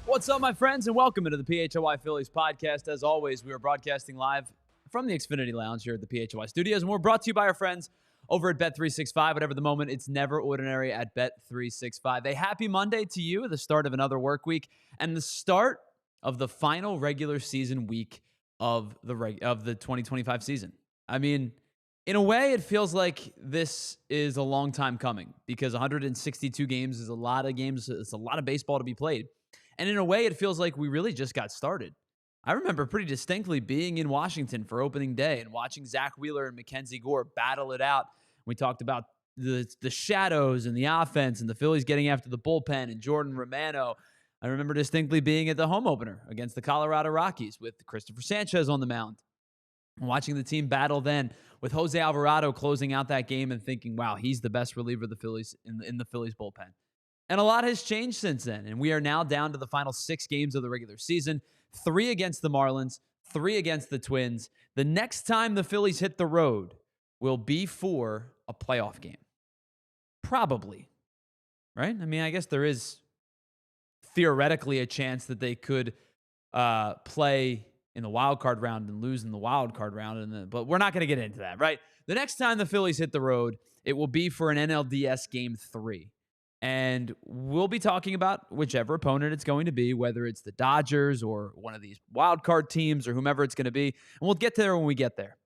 What's up, my friends, and welcome into the PHLY Phillies podcast. As always, we are broadcasting live from the Xfinity Lounge here at the PHLY Studios, and we're brought to you by our friends over at Bet365. Whatever the moment, it's never ordinary at Bet365. A happy Monday to you, the start of another work week, and the start of the final regular season week of the 2025 season. I mean, in a way, it feels like this is a long time coming because 162 games is a lot of games. It's a lot of baseball to be played. And in a way, it feels like we really just got started. I remember pretty distinctly being in Washington for opening day and watching Zach Wheeler and Mackenzie Gore battle it out. We talked about the shadows and the offense and the Phillies getting after the bullpen and Jordan Romano. I remember distinctly being at the home opener against the Colorado Rockies with Christopher Sanchez on the mound. Watching the team battle then with Jose Alvarado closing out that game and thinking, wow, he's the best reliever of the Phillies in the Phillies bullpen. And a lot has changed since then, and we are now down to the final 6 games of the regular season, 3 against the Marlins, 3 against the Twins. The next time the Phillies hit the road will be for a playoff game. Probably, right? I mean, I guess there is theoretically a chance that they could play in the wild card round and lose in the wild card round, but we're not going to get into that, right? The next time the Phillies hit the road, it will be for an NLDS Game 3. And we'll be talking about whichever opponent it's going to be, whether it's the Dodgers or one of these wild card teams or whomever it's going to be. And we'll get there when we get there.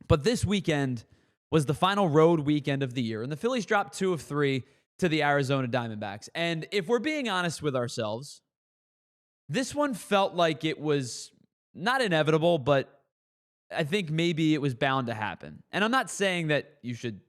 But this weekend was the final road weekend of the year. And the Phillies dropped 2 of 3 to the Arizona Diamondbacks. And if we're being honest with ourselves, this one felt like it was not inevitable, but I think maybe it was bound to happen. And I'm not saying that you should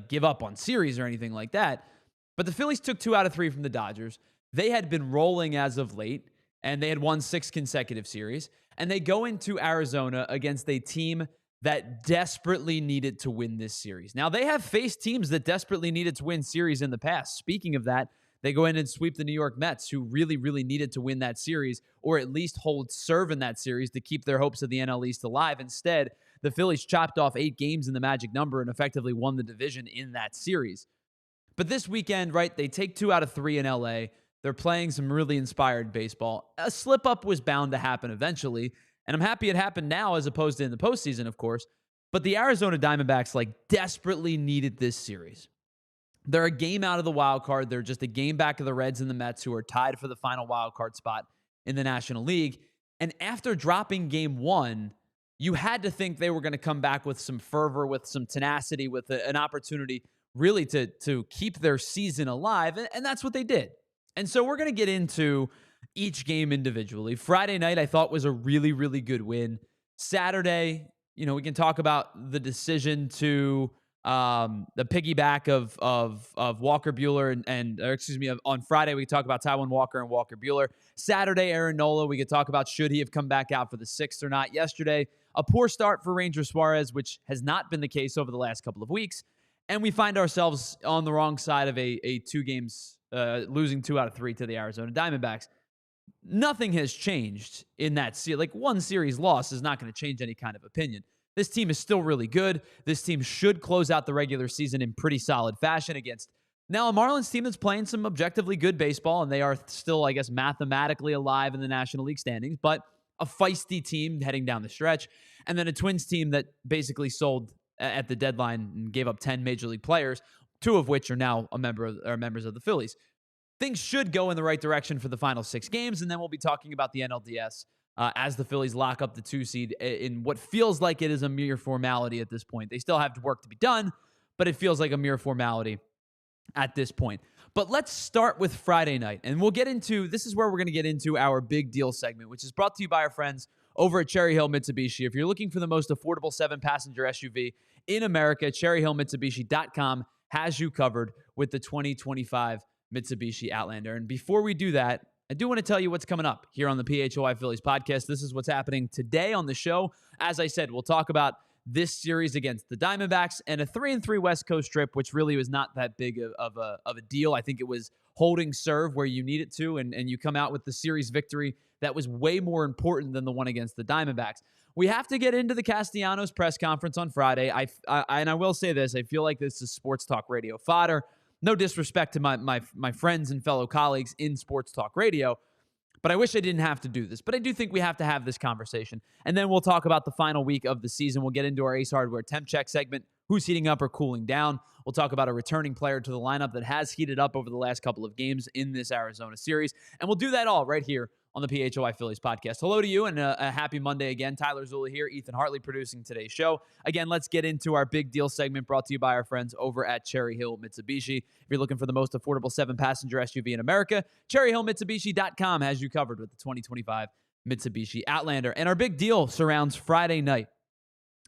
give up on series or anything like that. But the Phillies took 2 out of 3 from the Dodgers. They had been rolling as of late, and they had won 6 consecutive series. And they go into Arizona against a team that desperately needed to win this series. Now, they have faced teams that desperately needed to win series in the past. Speaking of that, they go in and sweep the New York Mets, who really, really needed to win that series, or at least hold serve in that series to keep their hopes of the NL East alive. Instead, the Phillies chopped off 8 games in the magic number and effectively won the division in that series. But this weekend, right, they take 2 out of 3 in LA. They're playing some really inspired baseball. A slip-up was bound to happen eventually, and I'm happy it happened now as opposed to in the postseason, of course. But the Arizona Diamondbacks, desperately needed this series. They're a game out of the wild card. They're just a game back of the Reds and the Mets, who are tied for the final wild card spot in the National League. And after dropping game 1, you had to think they were going to come back with some fervor, with some tenacity, with an opportunity really to keep their season alive, and that's what they did. And so we're going to get into each game individually. Friday night, I thought, was a really, really good win. Saturday, we can talk about the decision to the piggyback of Walker Buehler on Friday, we talk about Taijuan Walker and Walker Buehler. Saturday, Aaron Nola, we could talk about should he have come back out for the 6th or not. Yesterday, a poor start for Ranger Suarez, which has not been the case over the last couple of weeks. And we find ourselves on the wrong side of a 2 games, losing 2 out of 3 to the Arizona Diamondbacks. Nothing has changed in that series. One series loss is not going to change any kind of opinion. This team is still really good. This team should close out the regular season in pretty solid fashion against now a Marlins team that's playing some objectively good baseball, and they are still, I guess, mathematically alive in the National League standings, but a feisty team heading down the stretch, and then a Twins team that basically sold at the deadline and gave up 10 major league players, 2 of which are now members of the Phillies. Things should go in the right direction for the final 6 games, and then we'll be talking about the NLDS as the Phillies lock up the 2 seed in what feels like it is a mere formality at this point. They still have work to be done, but it feels like a mere formality at this point. But let's start with Friday night, and this is where we're going to get into our big deal segment, which is brought to you by our friends over at Cherry Hill Mitsubishi. If you're looking for the most affordable 7-passenger SUV in America, cherryhillmitsubishi.com has you covered with the 2025 Mitsubishi Outlander. And before we do that, I do want to tell you what's coming up here on the PHLY Phillies podcast. This is what's happening today on the show. As I said, we'll talk about this series against the Diamondbacks and a 3-3 West Coast trip, which really was not that big of a deal. I think it was holding serve where you need it to, and you come out with the series victory that was way more important than the one against the Diamondbacks. We have to get into the Castellanos press conference on Friday. And I will say this, I feel like this is sports talk radio fodder. No disrespect to my friends and fellow colleagues in sports talk radio, but I wish I didn't have to do this. But I do think we have to have this conversation. And then we'll talk about the final week of the season. We'll get into our Ace Hardware temp check segment, who's heating up or cooling down. We'll talk about a returning player to the lineup that has heated up over the last couple of games in this Arizona series. And we'll do that all right here on the PHLY Phillies podcast. Hello to you and a happy Monday again. Tyler Zula here, Ethan Hartley producing today's show. Again, let's get into our big deal segment brought to you by our friends over at Cherry Hill Mitsubishi. If you're looking for the most affordable 7-passenger SUV in America, cherryhillmitsubishi.com has you covered with the 2025 Mitsubishi Outlander. And our big deal surrounds Friday night,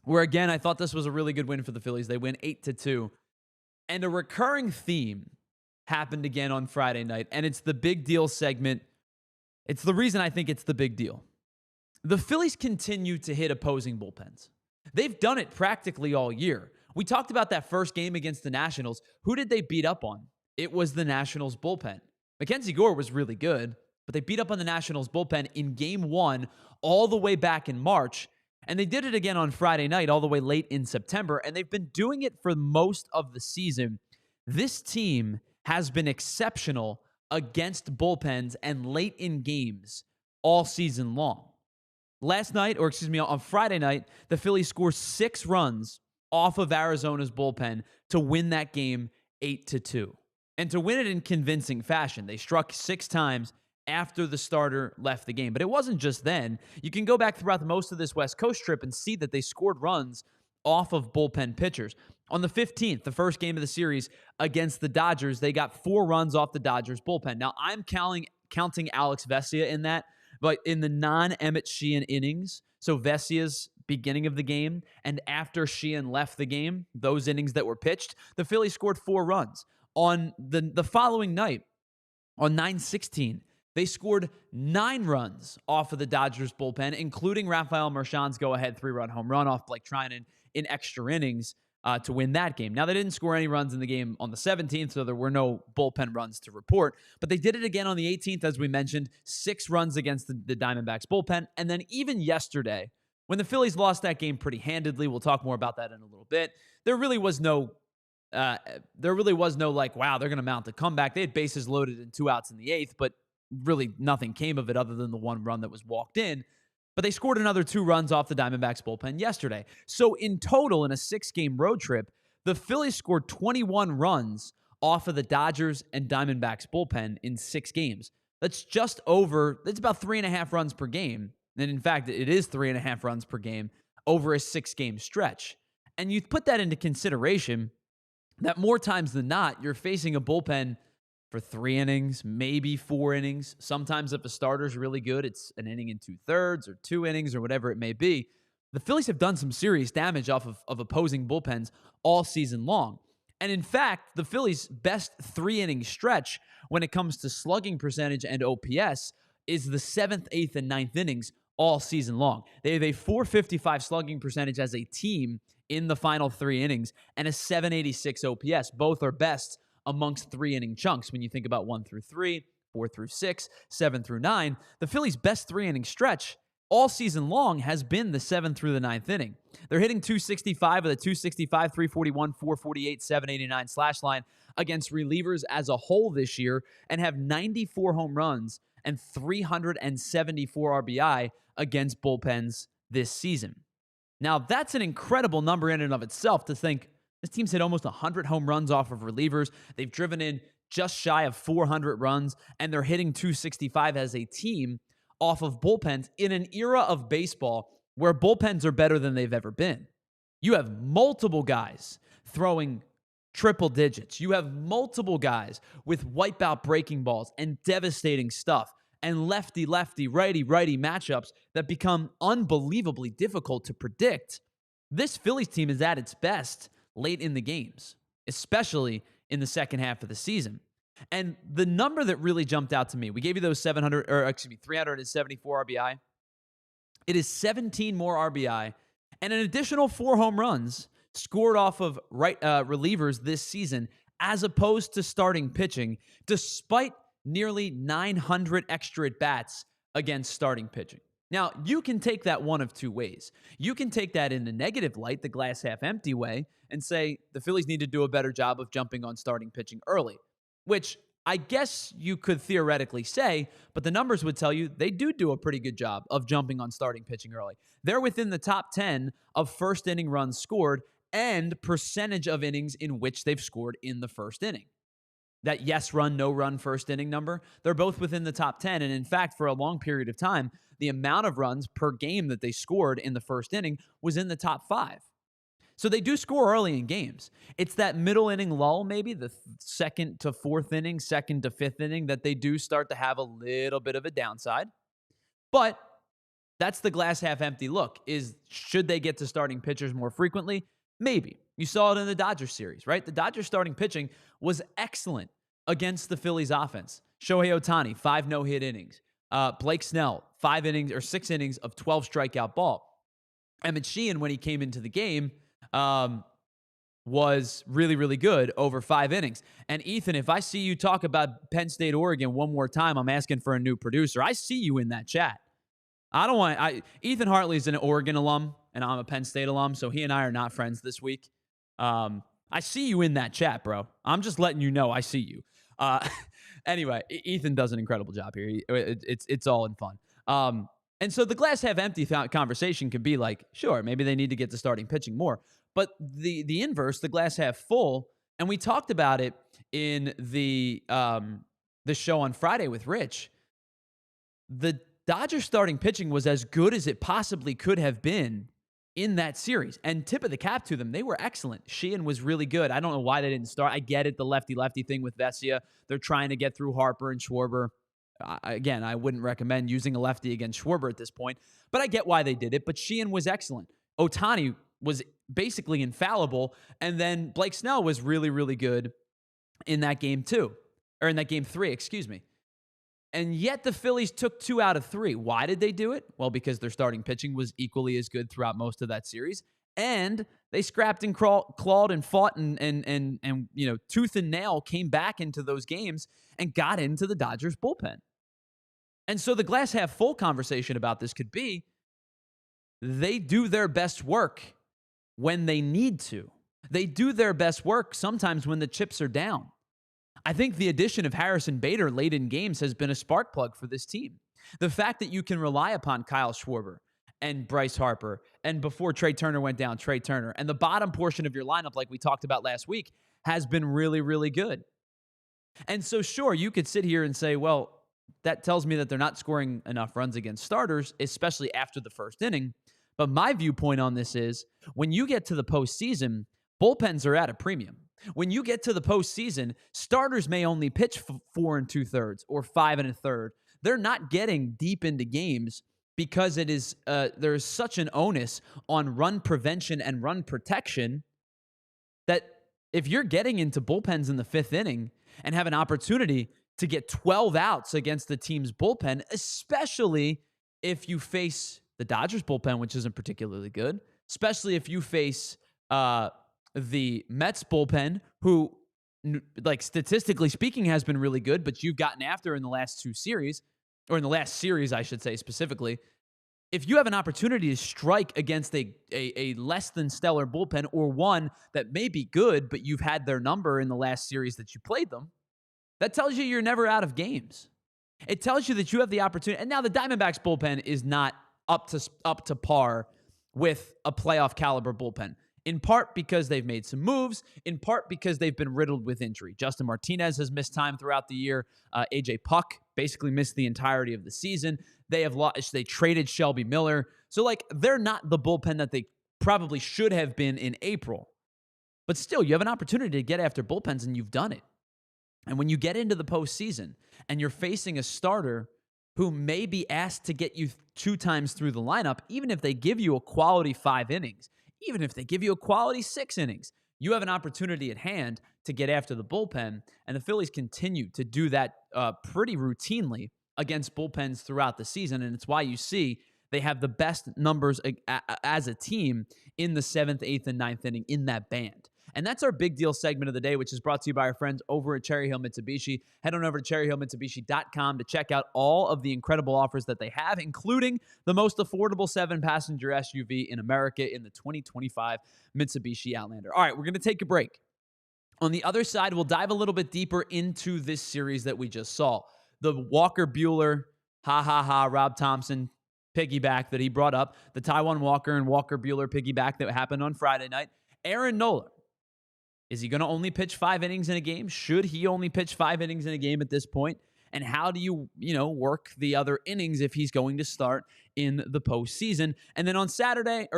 where again, I thought this was a really good win for the Phillies. They win 8-2. And a recurring theme happened again on Friday night, and it's the big deal segment. It's the reason I think it's the big deal. The Phillies continue to hit opposing bullpens. They've done it practically all year. We talked about that first game against the Nationals. Who did they beat up on? It was the Nationals bullpen. Mackenzie Gore was really good, but they beat up on the Nationals bullpen in game 1 all the way back in March, and they did it again on Friday night all the way late in September, and they've been doing it for most of the season. This team has been exceptional against bullpens and late in games all season long. On Friday night, the Phillies scored 6 runs off of Arizona's bullpen to win that game 8-2. And to win it in convincing fashion. They struck 6 times after the starter left the game. But it wasn't just then. You can go back throughout most of this West Coast trip and see that they scored runs off of bullpen pitchers. On the 15th, the first game of the series against the Dodgers, they got 4 runs off the Dodgers bullpen. Now, I'm counting Alex Vesia in that, but in the non-Emmett Sheehan innings, so Vesia's beginning of the game, and after Sheehan left the game, those innings that were pitched, the Phillies scored 4 runs. On the following night, on 9/16, they scored 9 runs off of the Dodgers bullpen, including Rafael Marchand's go-ahead 3-run home run off Blake Trinan in extra innings to win that game. Now, they didn't score any runs in the game on the 17th, so there were no bullpen runs to report. But they did it again on the 18th, as we mentioned, 6 runs against the Diamondbacks bullpen. And then even yesterday, when the Phillies lost that game pretty handedly, we'll talk more about that in a little bit, there really was no like, wow, they're going to mount a comeback. They had bases loaded and 2 outs in the 8th, but really nothing came of it other than the 1 run that was walked in. But they scored another 2 runs off the Diamondbacks bullpen yesterday. So in total, in a 6-game road trip, the Phillies scored 21 runs off of the Dodgers and Diamondbacks bullpen in 6 games. That's about 3.5 runs per game. And in fact, it is 3.5 runs per game over a 6-game stretch. And you put that into consideration that more times than not, you're facing a bullpen for 3 innings, maybe 4 innings. Sometimes if a starter's really good, it's an inning and 2/3 or 2 innings or whatever it may be. The Phillies have done some serious damage off of opposing bullpens all season long. And in fact, the Phillies' best 3-inning stretch when it comes to slugging percentage and OPS is the 7th, 8th, and 9th innings all season long. They have a .455 slugging percentage as a team in the final 3 innings and a .786 OPS. Both are best amongst 3-inning chunks. When you think about 1 through 3, 4 through 6, 7 through 9, the Phillies' best 3-inning stretch all season long has been the 7th through the 9th inning. They're hitting .265 with a .265, .341, .448, .789 slash line against relievers as a whole this year and have 94 home runs and 374 RBI against bullpens this season. Now, that's an incredible number in and of itself to think this team's hit almost 100 home runs off of relievers. They've driven in just shy of 400 runs, and they're hitting .265 as a team off of bullpens in an era of baseball where bullpens are better than they've ever been. You have multiple guys throwing triple digits. You have multiple guys with wipeout breaking balls and devastating stuff and lefty-lefty, righty-righty matchups that become unbelievably difficult to predict, this Phillies team is at its best late in the games, especially in the second half of the season. And the number that really jumped out to me, we gave you those 374 RBI. It is 17 more RBI and an additional 4 home runs scored off of relievers this season as opposed to starting pitching, despite nearly 900 extra at-bats against starting pitching. Now, you can take that one of two ways. You can take that in the negative light, the glass half empty way, and say the Phillies need to do a better job of jumping on starting pitching early, which I guess you could theoretically say, but the numbers would tell you they do a pretty good job of jumping on starting pitching early. They're within the top 10 of first inning runs scored and percentage of innings in which they've scored in the first inning. That yes run, no run first inning number, they're both within the top 10. And in fact, for a long period of time, the amount of runs per game that they scored in the first inning was in the top 5. So they do score early in games. It's that middle inning lull, maybe the second to fourth inning, second to fifth inning, that they do start to have a little bit of a downside. But that's the glass half empty look, is should they get to starting pitchers more frequently? Maybe. You saw it in the Dodgers series, right? The Dodgers starting pitching was excellent against the Phillies offense. Shohei Ohtani, 5 no-hit innings. Blake Snell, 6 innings of 12 strikeout ball. Emmett Sheehan, when he came into the game, was really, really good over 5 innings. And Ethan, if I see you talk about Penn State, Oregon one more time, I'm asking for a new producer. I see you in that chat. Ethan Hartley's an Oregon alum, and I'm a Penn State alum, so he and I are not friends this week. I see you in that chat, bro. I'm just letting you know I see you. Anyway, Ethan does an incredible job here. It's all in fun. And so the glass half empty conversation could be like, sure, maybe they need to get to starting pitching more. But the inverse, the glass half full, and we talked about it in the show on Friday with Rich. The Dodgers starting pitching was as good as it possibly could have been in that series. And tip of the cap to them, they were excellent. Sheehan was really good. I don't know why they didn't start. I get it, the lefty-lefty thing with Vesia. They're trying to get through Harper and Schwarber. Again, I wouldn't recommend using a lefty against Schwarber at this point, but I get why they did it. But Sheehan was excellent. Ohtani was basically infallible, and then Blake Snell was really, really good in that game too, or in that game 3, excuse me. And yet the Phillies took 2 out of 3. Why did they do it? Well, because their starting pitching was equally as good throughout most of that series, and they scrapped and clawed and fought and tooth and nail came back into those games and got into the Dodgers bullpen. And so the glass half full conversation about this could be they do their best work when they need to. They do their best work sometimes when the chips are down. I think the addition of Harrison Bader late in games has been a spark plug for this team. The fact that you can rely upon Kyle Schwarber and Bryce Harper, and before Trey Turner went down, Trey Turner, and the bottom portion of your lineup, like we talked about last week, has been really, really good. And so, sure, you could sit here and say, well, that tells me that they're not scoring enough runs against starters, especially after the first inning. But my viewpoint on this is when you get to the postseason, bullpens are at a premium. When you get to the postseason, starters may only pitch 4 2/3 or 5 1/3. They're not getting deep into games because it is there is such an onus on run prevention and run protection that if you're getting into bullpens in the 5th inning and have an opportunity to get 12 outs against the team's bullpen, especially if you face the Dodgers bullpen, which isn't particularly good, especially if you face the Mets bullpen, who, like, statistically speaking, has been really good, but you've gotten after in the last 2 series, or in the last series, I should say specifically. If you have an opportunity to strike against a less than stellar bullpen, or one that may be good, but you've had their number in the last series that you played them, that tells you you're never out of games. It tells you that you have the opportunity. And now the Diamondbacks bullpen is not up to par with a playoff caliber bullpen, in part because they've made some moves, in part because they've been riddled with injury. Justin Martinez has missed time throughout the year. AJ Puck basically missed the entirety of the season. They traded Shelby Miller. So, like, they're not the bullpen that they probably should have been in April. But still, you have an opportunity to get after bullpens, and you've done it. And when you get into the postseason and you're facing a starter who may be asked to get you 2 times through the lineup, even if they give you a quality 5 innings, even if they give you a quality 6 innings, you have an opportunity at hand to get after the bullpen. And the Phillies continue to do that pretty routinely against bullpens throughout the season. And it's why you see they have the best numbers as a team in the 7th, 8th, and 9th inning in that band. And that's our big deal segment of the day, which is brought to you by our friends over at Cherry Hill Mitsubishi. Head on over to cherryhillmitsubishi.com to check out all of the incredible offers that they have, including the most affordable 7-passenger SUV in America in the 2025 Mitsubishi Outlander. All right, we're going to take a break. On the other side, we'll dive a little bit deeper into this series that we just saw. The Walker Buehler, Rob Thomson piggyback that he brought up, the Taijuan Walker and Walker Buehler piggyback that happened on Friday night. Aaron Nola. Is he going to only pitch 5 innings in a game? Should he only pitch 5 innings in a game at this point? And how do you work the other innings if he's going to start in the postseason? And then on Sunday,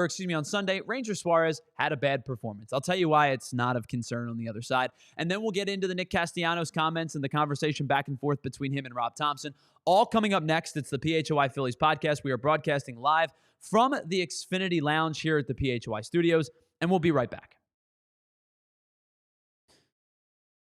Ranger Suarez had a bad performance. I'll tell you why it's not of concern on the other side. And then we'll get into the Nick Castellanos comments and the conversation back and forth between him and Rob Thomson. All coming up next. It's the PHLY Phillies podcast. We are broadcasting live from the Xfinity Lounge here at the PHLY studios, and we'll be right back.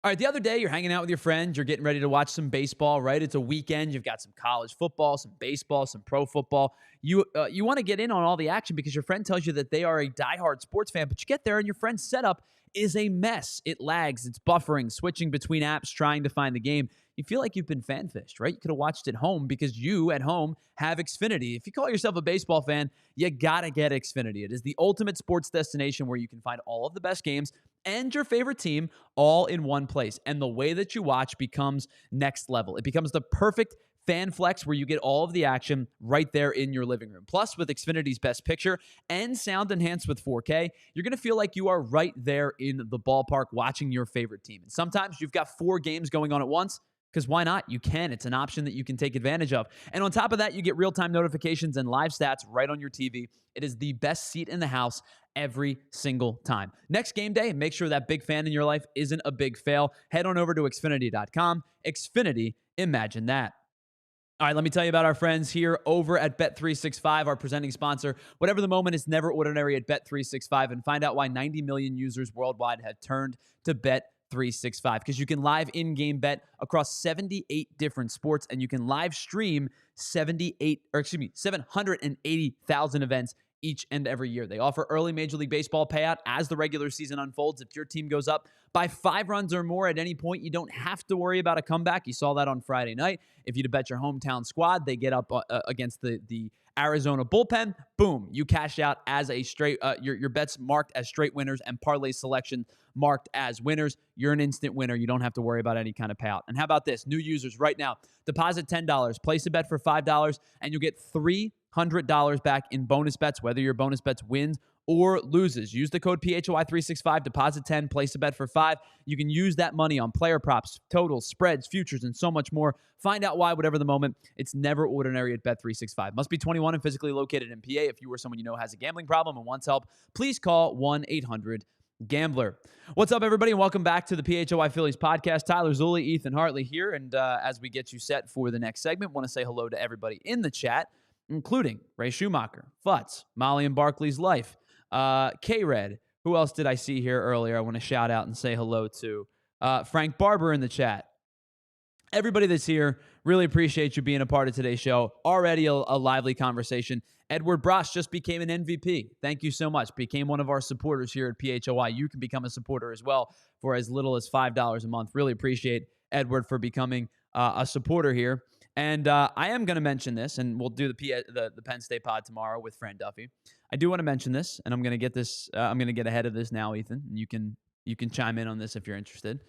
All right, the other day, you're hanging out with your friends. You're getting ready to watch some baseball, right? It's a weekend. You've got some college football, some baseball, some pro football. You want to get in on all the action because your friend tells you that they are a diehard sports fan, but you get there and your friend's setup is a mess. It lags. It's buffering, switching between apps, trying to find the game. You feel like you've been fan-fished, right? You could have watched at home because you, at home, have Xfinity. If you call yourself a baseball fan, you got to get Xfinity. It is the ultimate sports destination where you can find all of the best games and your favorite team all in one place. And the way that you watch becomes next level. It becomes the perfect fan flex where you get all of the action right there in your living room. Plus, with Xfinity's best picture and sound enhanced with 4K, you're going to feel like you are right there in the ballpark watching your favorite team. And sometimes you've got 4 games going on at once, because why not? You can. It's an option that you can take advantage of. And on top of that, you get real-time notifications and live stats right on your TV. It is the best seat in the house every single time. Next game day, make sure that big fan in your life isn't a big fail. Head on over to Xfinity.com. Xfinity, imagine that. All right, let me tell you about our friends here over at Bet365, our presenting sponsor. Whatever the moment, is never ordinary at Bet365, and find out why 90 million users worldwide have turned to Bet365, because you can live in-game bet across 78 different sports, and you can live stream 780,000 events each and every year. They offer early Major League Baseball payout as the regular season unfolds. If your team goes up by 5 runs or more at any point, you don't have to worry about a comeback. You saw that on Friday night. If you bet your hometown squad, they get up against the Arizona bullpen, boom, you cash out as a straight, your bets marked as straight winners and parlay selection marked as winners. You're an instant winner. You don't have to worry about any kind of payout. And how about this? New users right now, deposit $10, place a bet for $5, and you'll get $300 back in bonus bets, whether your bonus bets wins or loses. Use the code PHLY365, deposit 10, place a bet for 5. You can use that money on player props, totals, spreads, futures, and so much more. Find out why, whatever the moment. It's never ordinary at Bet365. Must be 21 and physically located in PA. If you or someone you know has a gambling problem and wants help, please call 1-800-GAMBLER. What's up, everybody, and welcome back to the PHLY Phillies podcast. Tyler Zulli, Ethan Hartley here, and as we get you set for the next segment, want to say hello to everybody in the chat, including Ray Schumacher, Futz, Molly and Barkley's Life, K-Red. Who else did I see here earlier? I want to shout out and say hello to Frank Barber in the chat. Everybody that's here, really appreciate you being a part of today's show. Already a lively conversation. Edward Brosh just became an MVP. Thank you so much. Became one of our supporters here at PHLY. You can become a supporter as well for as little as $5 a month. Really appreciate Edward for becoming a supporter here. And I am going to mention this, and we'll do the Penn State pod tomorrow with Fran Duffy. I do want to mention this, and I'm going to get this. I'm going to get ahead of this now, Ethan. You can chime in on this if you're interested.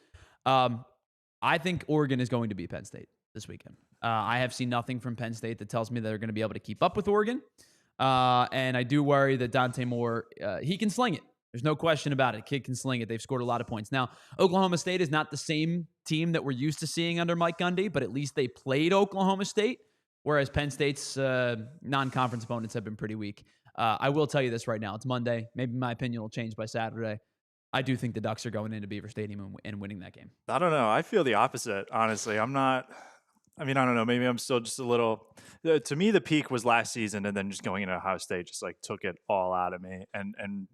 I think Oregon is going to beat Penn State this weekend. I have seen nothing from Penn State that tells me they're going to be able to keep up with Oregon. And I do worry that Dante Moore, he can sling it. There's no question about it. Kid can sling it. They've scored a lot of points. Now, Oklahoma State is not the same team that we're used to seeing under Mike Gundy, but at least they played Oklahoma State, whereas Penn State's non-conference opponents have been pretty weak. I will tell you this right now. It's Monday. Maybe my opinion will change by Saturday. I do think the Ducks are going into Beaver Stadium and winning that game. I don't know. I feel the opposite, honestly. I'm not I mean, I don't know. Maybe I'm still just a little. To me, the peak was last season, and then just going into Ohio State just like took it all out of me. And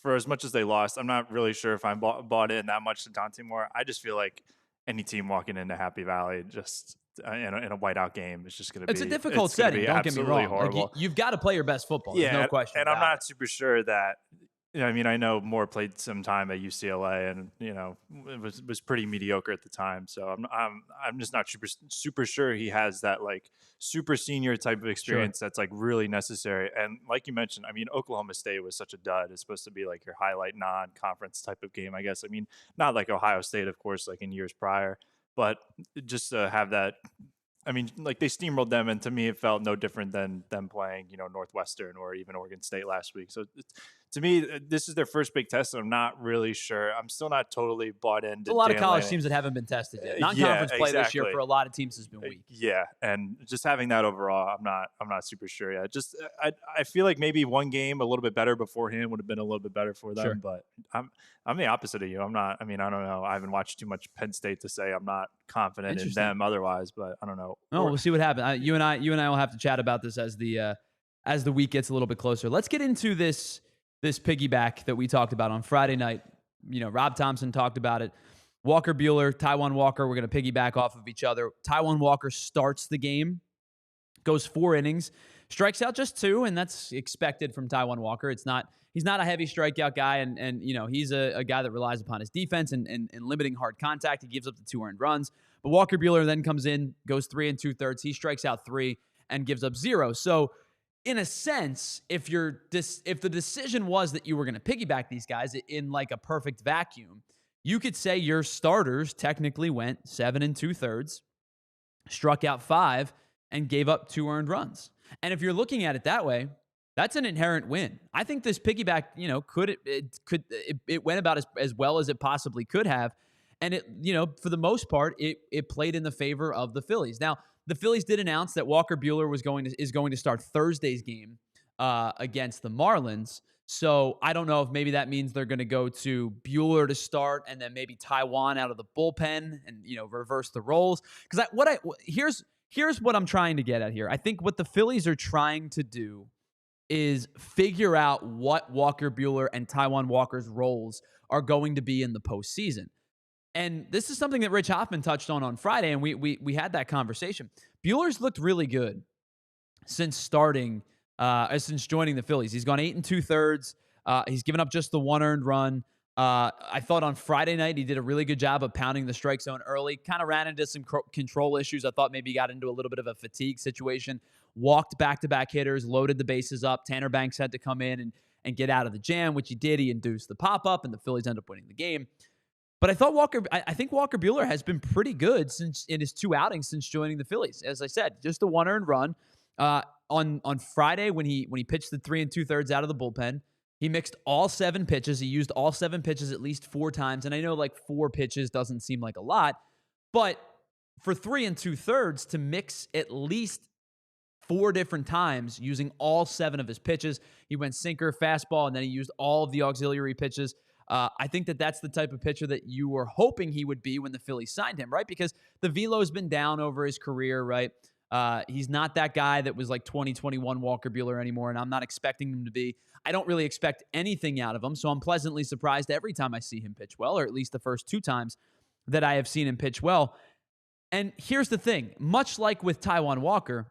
for as much as they lost, I'm not really sure if I bought in that much to Dante Moore. I just feel like any team walking into Happy Valley just in a whiteout game is just going to It's a be difficult setting. Don't get me absolutely wrong. Like horrible. you've got to play your best football. There's no Yeah, question and I'm about it. not super sure that. I mean, I know Moore played some time at UCLA, and it was pretty mediocre at the time. So I'm just not super sure he has that like super senior type of experience that's like really necessary. And like you mentioned, I mean, Oklahoma State was such a dud. It's supposed to be like your highlight non-conference type of game, I guess. I mean, not like Ohio State, of course, like in years prior, but just to have that. I mean, like they steamrolled them, and to me, it felt no different than them playing, Northwestern or even Oregon State last week. So to me, this is their first big test, and I'm not really sure. I'm still not totally bought into There's a lot of Dan college Lanning. teams that haven't been tested yet. Yeah, Non-conference play this year exactly. for a lot of teams has been weak. Yeah, and just having that overall, I'm not super sure yet. Just I feel like maybe one game a little bit better beforehand would have been a little bit better for them. Sure. But I'm the opposite of you. I'm not. I mean, I don't know. I haven't watched too much Penn State to say I'm not confident in them otherwise. But I don't know. Oh, we'll see what happens. You and I will have to chat about this as the week gets a little bit closer. Let's get into this piggyback that we talked about on Friday night. Rob Thomson talked about it. Walker Buehler, Taijuan Walker, we're going to piggyback off of each other. Taijuan Walker starts the game, goes 4 innings, strikes out just 2, and that's expected from Taijuan Walker. He's not a heavy strikeout guy, and he's a guy that relies upon his defense and limiting hard contact. He gives up the 2 earned runs. But Walker Buehler then comes in, goes 3 2/3. He strikes out 3 and gives up 0. So in a sense, if the decision was that you were going to piggyback these guys in like a perfect vacuum, you could say your starters technically went 7 2/3, struck out 5, and gave up 2 earned runs. And if you're looking at it that way, that's an inherent win. I think this piggyback, it went about as well as it possibly could have. And it, for the most part, it played in the favor of the Phillies. Now, the Phillies did announce that Walker Buehler is going to start Thursday's game against the Marlins. So I don't know if maybe that means they're going to go to Buehler to start and then maybe Taijuan out of the bullpen and reverse the roles. Because here's what I'm trying to get at here. I think what the Phillies are trying to do is figure out what Walker Buehler and Taijuan Walker's roles are going to be in the postseason. And this is something that Rich Hoffman touched on Friday, and we had that conversation. Buehler's looked really good since joining the Phillies. He's gone 8 2/3. He's given up just the 1 earned run. I thought on Friday night he did a really good job of pounding the strike zone early. Kind of ran into some control issues. I thought maybe he got into a little bit of a fatigue situation. Walked back-to-back hitters, loaded the bases up. Tanner Banks had to come in and get out of the jam, which he did. He induced the pop-up, and the Phillies ended up winning the game. But I think Walker Buehler has been pretty good in his 2 outings since joining the Phillies. As I said, just a 1 earned run. On Friday when he pitched the 3 2/3 out of the bullpen, he mixed all 7 pitches. He used all 7 pitches at least 4 times. And I know like 4 pitches doesn't seem like a lot, but for 3 2/3 to mix at least 4 different times using all 7 of his pitches, he went sinker, fastball, and then he used all of the auxiliary pitches. I think that's the type of pitcher that you were hoping he would be when the Phillies signed him, right? Because the velo's been down over his career, right? He's not that guy that was like 2021 Walker Buehler anymore, and I'm not expecting him to be. I don't really expect anything out of him, so I'm pleasantly surprised every time I see him pitch well, or at least the first 2 times that I have seen him pitch well. And here's the thing. Much like with Taijuan Walker,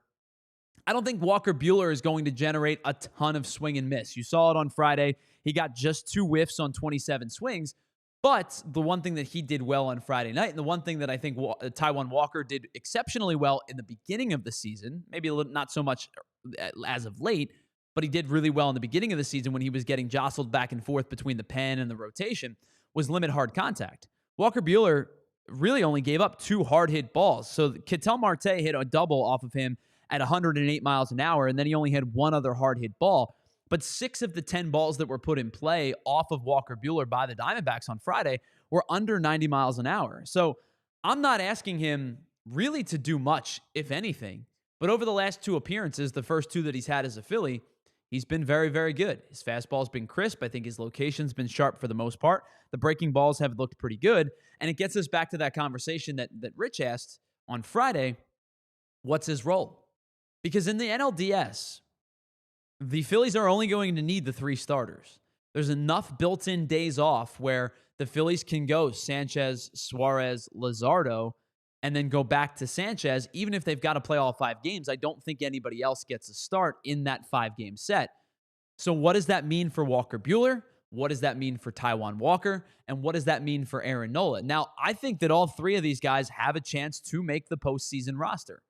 I don't think Walker Buehler is going to generate a ton of swing and miss. You saw it on Friday. He got just 2 whiffs on 27 swings. But the one thing that he did well on Friday night, and the one thing that I think Taijuan Walker did exceptionally well in the beginning of the season, maybe not so much as of late, but he did really well in the beginning of the season when he was getting jostled back and forth between the pen and the rotation, was limit hard contact. Walker Buehler really only gave up 2 hard hit balls. So Ketel Marte hit a double off of him at 108 miles an hour, and then he only had 1 other hard hit ball. But 6 of the 10 balls that were put in play off of Walker Buehler by the Diamondbacks on Friday were under 90 miles an hour. So I'm not asking him really to do much, if anything. But over the last 2 appearances, the first 2 that he's had as a Philly, he's been very, very good. His fastball's been crisp. I think his location's been sharp for the most part. The breaking balls have looked pretty good. And it gets us back to that conversation that Rich asked on Friday. what's his role? Because in the NLDS, the Phillies are only going to need the 3 starters. There's enough built-in days off where the Phillies can go Sanchez, Suarez, Luzardo, and then go back to Sanchez. Even if they've got to play all 5 games, I don't think anybody else gets a start in that 5-game set. So what does that mean for Walker Buehler? What does that mean for Taijuan Walker? And what does that mean for Aaron Nola? Now, I think that all 3 of these guys have a chance to make the postseason roster.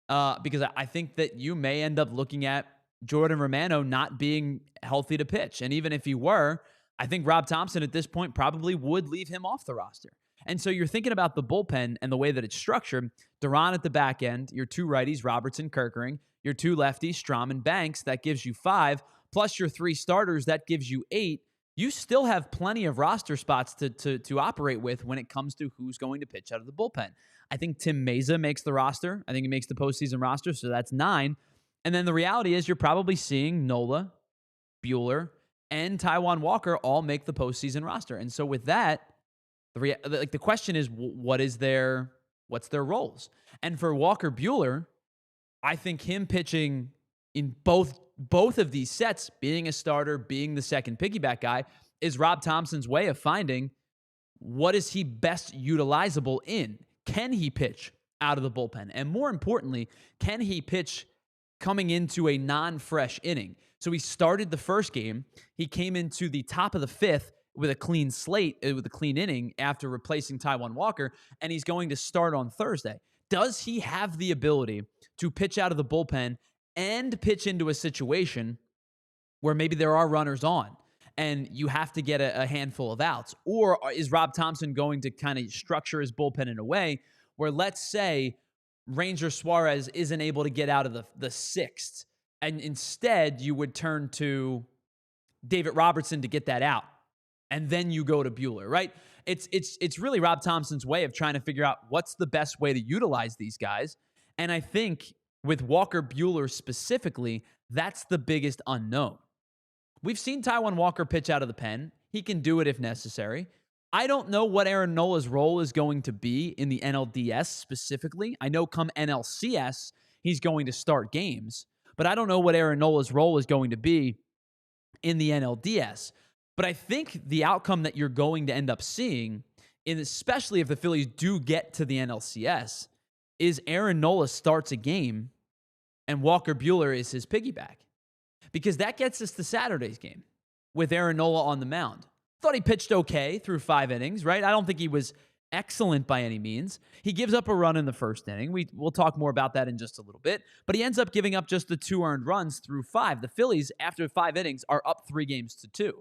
Because I think that you may end up looking at Jordan Romano not being healthy to pitch. And even if he were, I think Rob Thomson at this point probably would leave him off the roster. And so you're thinking about the bullpen and the way that it's structured. Duran at the back end, your 2 righties, Robertson, Kerkering, your 2 lefties, Strom and Banks, that gives you 5, plus your 3 starters, that gives you 8. You still have plenty of roster spots to operate with when it comes to who's going to pitch out of the bullpen. I think Tim Meza makes the roster. I think he makes the postseason roster, so that's 9. And then the reality is you're probably seeing Nola, Buehler, and Taijuan Walker all make the postseason roster. And so with that, the question is, what's their roles? And for Walker Buehler, I think him pitching in both of these sets, being a starter, being the second piggyback guy, is Rob Thomson's way of finding what is he best utilizable in. Can he pitch out of the bullpen? And more importantly, can he pitch coming into a non-fresh inning? So he started the first game. He came into the top of the 5th with a clean slate, with a clean inning after replacing Taijuan Walker, and he's going to start on Thursday. Does he have the ability to pitch out of the bullpen and pitch into a situation where maybe there are runners on and you have to get a handful of outs? Or is Rob Thomson going to kind of structure his bullpen in a way where, let's say, Ranger Suarez isn't able to get out of the 6th, and instead you would turn to David Robertson to get that out, and then you go to Buehler, right? It's really Rob Thomson's way of trying to figure out what's the best way to utilize these guys. And I think with Walker Buehler specifically, that's the biggest unknown. We've seen Taijuan Walker pitch out of the pen. He can do it if necessary. I don't know what Aaron Nola's role is going to be in the NLDS specifically. I know come NLCS, he's going to start games, but I don't know what Aaron Nola's role is going to be in the NLDS. But I think the outcome that you're going to end up seeing, especially if the Phillies do get to the NLCS, is Aaron Nola starts a game and Walker Buehler is his piggyback. Because that gets us to Saturday's game with Aaron Nola on the mound. Thought he pitched okay through 5 innings, right? I don't think he was excellent by any means. He gives up a run in the first inning. We'll talk more about that in just a little bit. But he ends up giving up just the 2 earned runs through 5. The Phillies, after 5 innings, are up 3-2.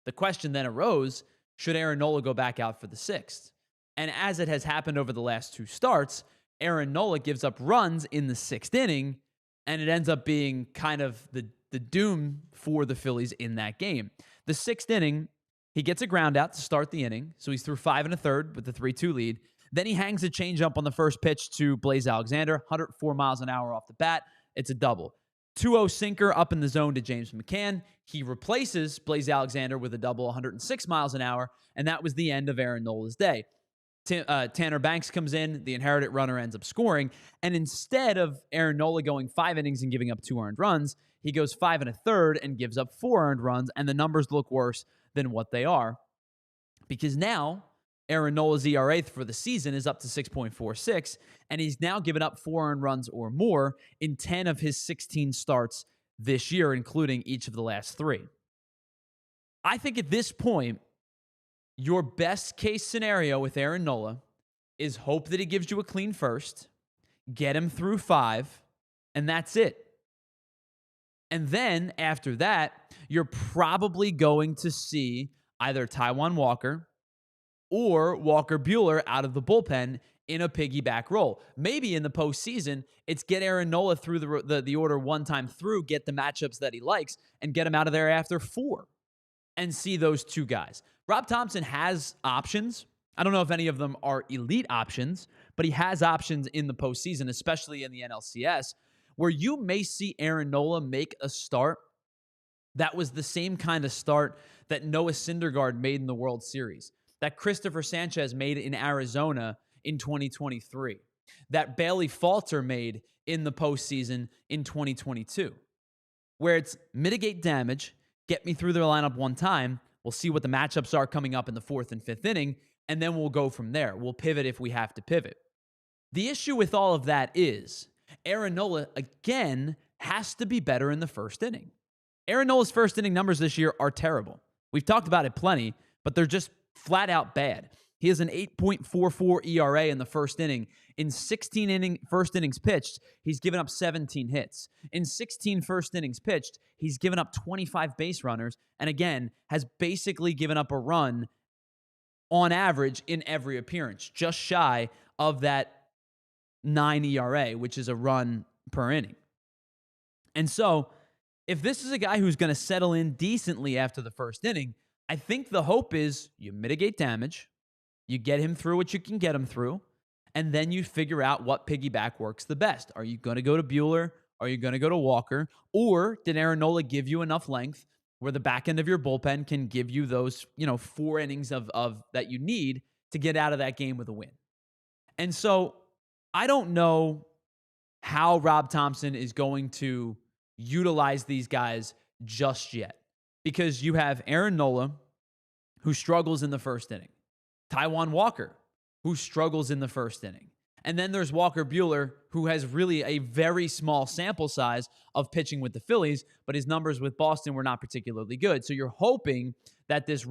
The question then arose, should Aaron Nola go back out for the 6th? And as it has happened over the last 2 starts, Aaron Nola gives up runs in the 6th inning, and it ends up being kind of the doom for the Phillies in that game. The 6th inning, he gets a ground out to start the inning, so he's through 5 1/3 with the 3-2 lead. Then he hangs a changeup on the first pitch to Blaze Alexander, 104 miles an hour off the bat. It's a double. 2-0 sinker up in the zone to James McCann. He replaces Blaze Alexander with a double, 106 miles an hour, and that was the end of Aaron Nola's day. Tanner Banks comes in, the inherited runner ends up scoring, and instead of Aaron Nola going 5 innings and giving up 2 earned runs, he goes 5 1/3 and gives up 4 earned runs, and the numbers look worse than what they are. Because now, Aaron Nola's ERA for the season is up to 6.46, and he's now given up 4 earned runs or more in 10 of his 16 starts this year, including each of the last 3. I think at this point, your best case scenario with Aaron Nola is hope that he gives you a clean first, get him through 5, and that's it. And then after that, you're probably going to see either Taijuan Walker or Walker Buehler out of the bullpen in a piggyback role. Maybe in the postseason, it's get Aaron Nola through the order one time through, get the matchups that he likes, and get him out of there after 4 and see those 2 guys. Rob Thomson has options. I don't know if any of them are elite options, but he has options in the postseason, especially in the NLCS, where you may see Aaron Nola make a start that was the same kind of start that Noah Syndergaard made in the World Series, that Christopher Sanchez made in Arizona in 2023. that Bailey Falter made in the postseason in 2022, where it's mitigate damage, get me through the lineup one time. We'll see what the matchups are coming up in the 4th and 5th inning, and then we'll go from there. We'll pivot if we have to pivot. The issue with all of that is Aaron Nola, again, has to be better in the 1st inning. Aaron Nola's 1st inning numbers this year are terrible. We've talked about it plenty, but they're just flat out bad. He has an 8.44 ERA in the 1st inning. In 16 first innings pitched, he's given up 17 hits. In 16 first innings pitched, he's given up 25 base runners, and again, has basically given up a run on average in every appearance, just shy of that 9 ERA, which is a run per inning. And so, if this is a guy who's going to settle in decently after the 1st inning, I think the hope is you mitigate damage, you get him through what you can get him through, and then you figure out what piggyback works the best. Are you going to go to Buehler? Are you going to go to Walker? Or did Aaron Nola give you enough length where the back end of your bullpen can give you those, 4 innings of that you need to get out of that game with a win? And so I don't know how Rob Thomson is going to utilize these guys just yet, because you have Aaron Nola, who struggles in the 1st inning, Taijuan Walker, who struggles in the 1st inning, and then there's Walker Buehler, who has really a very small sample size of pitching with the Phillies, but his numbers with Boston were not particularly good. So you're hoping that this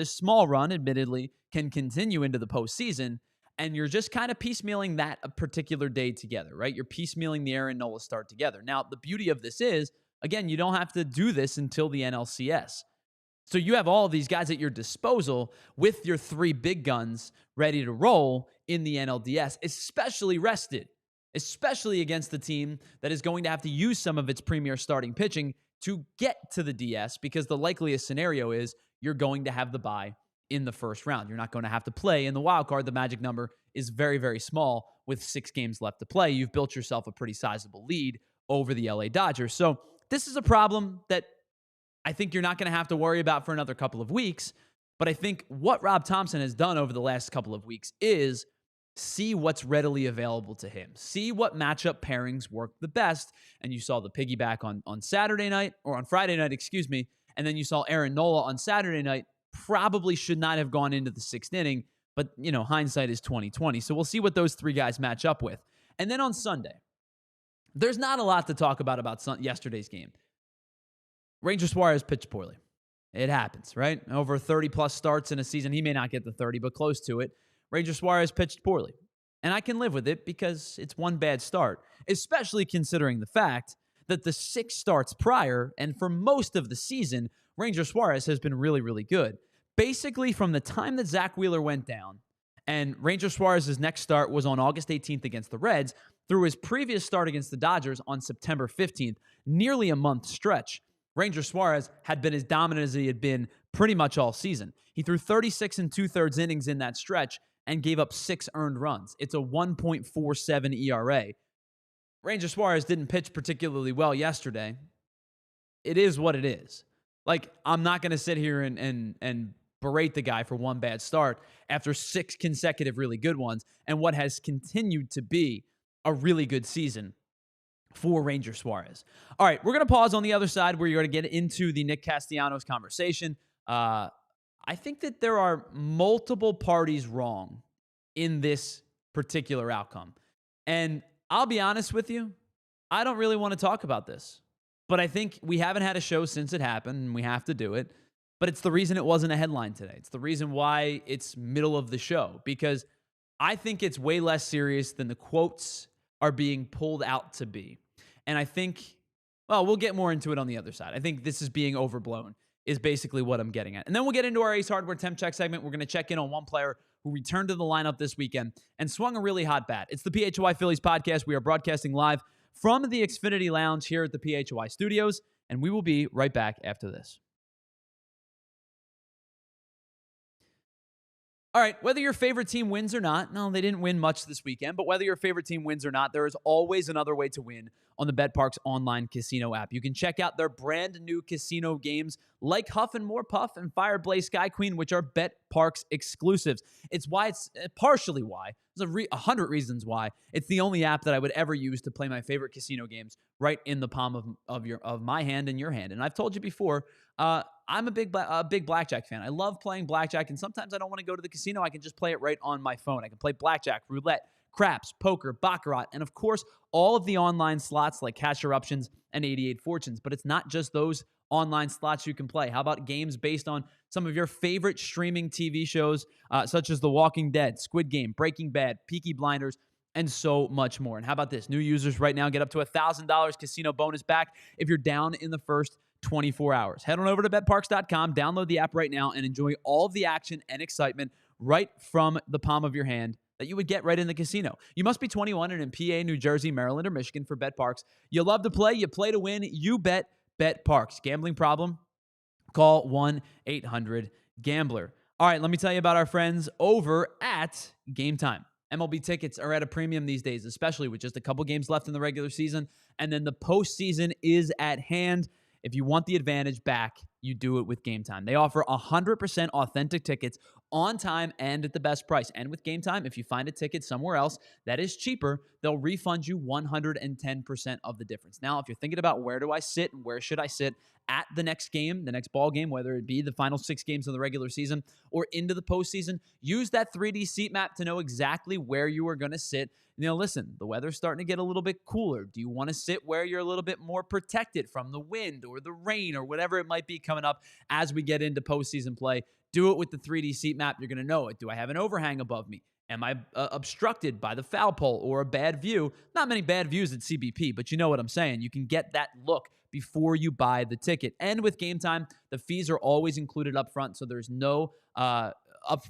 small run, admittedly, can continue into the postseason, and you're just kind of piecemealing that a particular day together, right? You're piecemealing the Aaron Nola start together. Now, the beauty of this is, again, you don't have to do this until the NLCS. So you have all of these guys at your disposal with your 3 big guns ready to roll in the NLDS, especially rested, especially against the team that is going to have to use some of its premier starting pitching to get to the DS, because the likeliest scenario is you're going to have the bye in the 1st round. You're not going to have to play in the wild card. The magic number is very, very small with 6 games left to play. You've built yourself a pretty sizable lead over the LA Dodgers. So this is a problem that I think you're not going to have to worry about for another couple of weeks. But I think what Rob Thomson has done over the last couple of weeks is see what's readily available to him. See what matchup pairings work the best. And you saw the piggyback on Saturday night, or on Friday night, excuse me. And then you saw Aaron Nola on Saturday night. Probably should not have gone into the 6th inning, but hindsight is 20/20. So we'll see what those 3 guys match up with. And then on Sunday, there's not a lot to talk about yesterday's game. Ranger Suarez pitched poorly. It happens, right? Over 30-plus starts in a season. He may not get the 30, but close to it. Ranger Suarez pitched poorly. And I can live with it because it's one bad start, especially considering the fact that the 6 starts prior, and for most of the season, Ranger Suarez has been really, really good. Basically, from the time that Zach Wheeler went down, and Ranger Suarez's next start was on August 18th against the Reds, through his previous start against the Dodgers on September 15th, nearly a month stretch, Ranger Suarez had been as dominant as he had been pretty much all season. He threw 36 2/3 innings in that stretch and gave up 6 earned runs. It's a 1.47 ERA. Ranger Suarez didn't pitch particularly well yesterday. It is what it is. Like, I'm not going to sit here and berate the guy for one bad start after 6 consecutive really good ones and what has continued to be a really good season for Ranger Suarez. All right, we're going to pause on the other side where you're going to get into the Nick Castellanos conversation. I think that there are multiple parties wrong in this particular outcome. And I'll be honest with you, I don't really want to talk about this. But I think we haven't had a show since it happened, and we have to do it. But it's the reason it wasn't a headline today. It's the reason why it's middle of the show, because I think it's way less serious than the quotes are being pulled out to be. And I think, well, we'll get more into it on the other side. I think this is being overblown is basically what I'm getting at. And then we'll get into our Ace Hardware Temp Check segment. We're going to check in on one player who returned to the lineup this weekend and swung a really hot bat. It's the PHLY Phillies podcast. We are broadcasting live from the Xfinity Lounge here at the PHLY studios, and we will be right back after this. All right, whether your favorite team wins or not, no, they didn't win much this weekend, but whether your favorite team wins or not, there is always another way to win on the BetParx online casino app. You can check out their brand new casino games like Huff and More Puff and Fire Blaze Sky Queen, which are BetParx exclusives. It's partially why. There's 100 reasons why. It's the only app that I would ever use to play my favorite casino games right in the palm of my hand and your hand. And I've told you before, I'm a big blackjack fan. I love playing blackjack, and sometimes I don't want to go to the casino. I can just play it right on my phone. I can play blackjack, roulette, craps, poker, baccarat, and of course, all of the online slots like Cash Eruptions and 88 Fortunes. But it's not just those online slots you can play. How about games based on some of your favorite streaming TV shows, such as The Walking Dead, Squid Game, Breaking Bad, Peaky Blinders, and so much more. And how about this? New users right now get up to $1,000 casino bonus back if you're down in the first 24 hours. Head on over to betparx.com, download the app right now, and enjoy all of the action and excitement right from the palm of your hand that you would get right in the casino. You must be 21 and in PA, New Jersey, Maryland, or Michigan for BetParx. You love to play, you play to win, you bet BetParx. Gambling problem? Call 1-800-GAMBLER. All right, let me tell you about our friends over at Game Time. MLB tickets are at a premium these days, especially with just a couple games left in the regular season, and then the postseason is at hand. If you want the advantage back, you do it with Game Time. They offer 100% authentic tickets on time and at the best price. And with Game Time, if you find a ticket somewhere else that is cheaper, they'll refund you 110% of the difference. Now, if you're thinking about where do I sit and where should I sit at the next game, the next ball game, whether it be the final 6 games of the regular season or into the postseason, use that 3D seat map to know exactly where you are going to sit. You know, listen, the weather's starting to get a little bit cooler. Do you want to sit where you're a little bit more protected from the wind or the rain or whatever it might be coming up as we get into postseason play? Do it with the 3D seat map. You're going to know it. Do I have an overhang above me? Am I obstructed by the foul pole or a bad view? Not many bad views at CBP, but you know what I'm saying. You can get that look before you buy the ticket. And with Game Time, the fees are always included up front, so there's no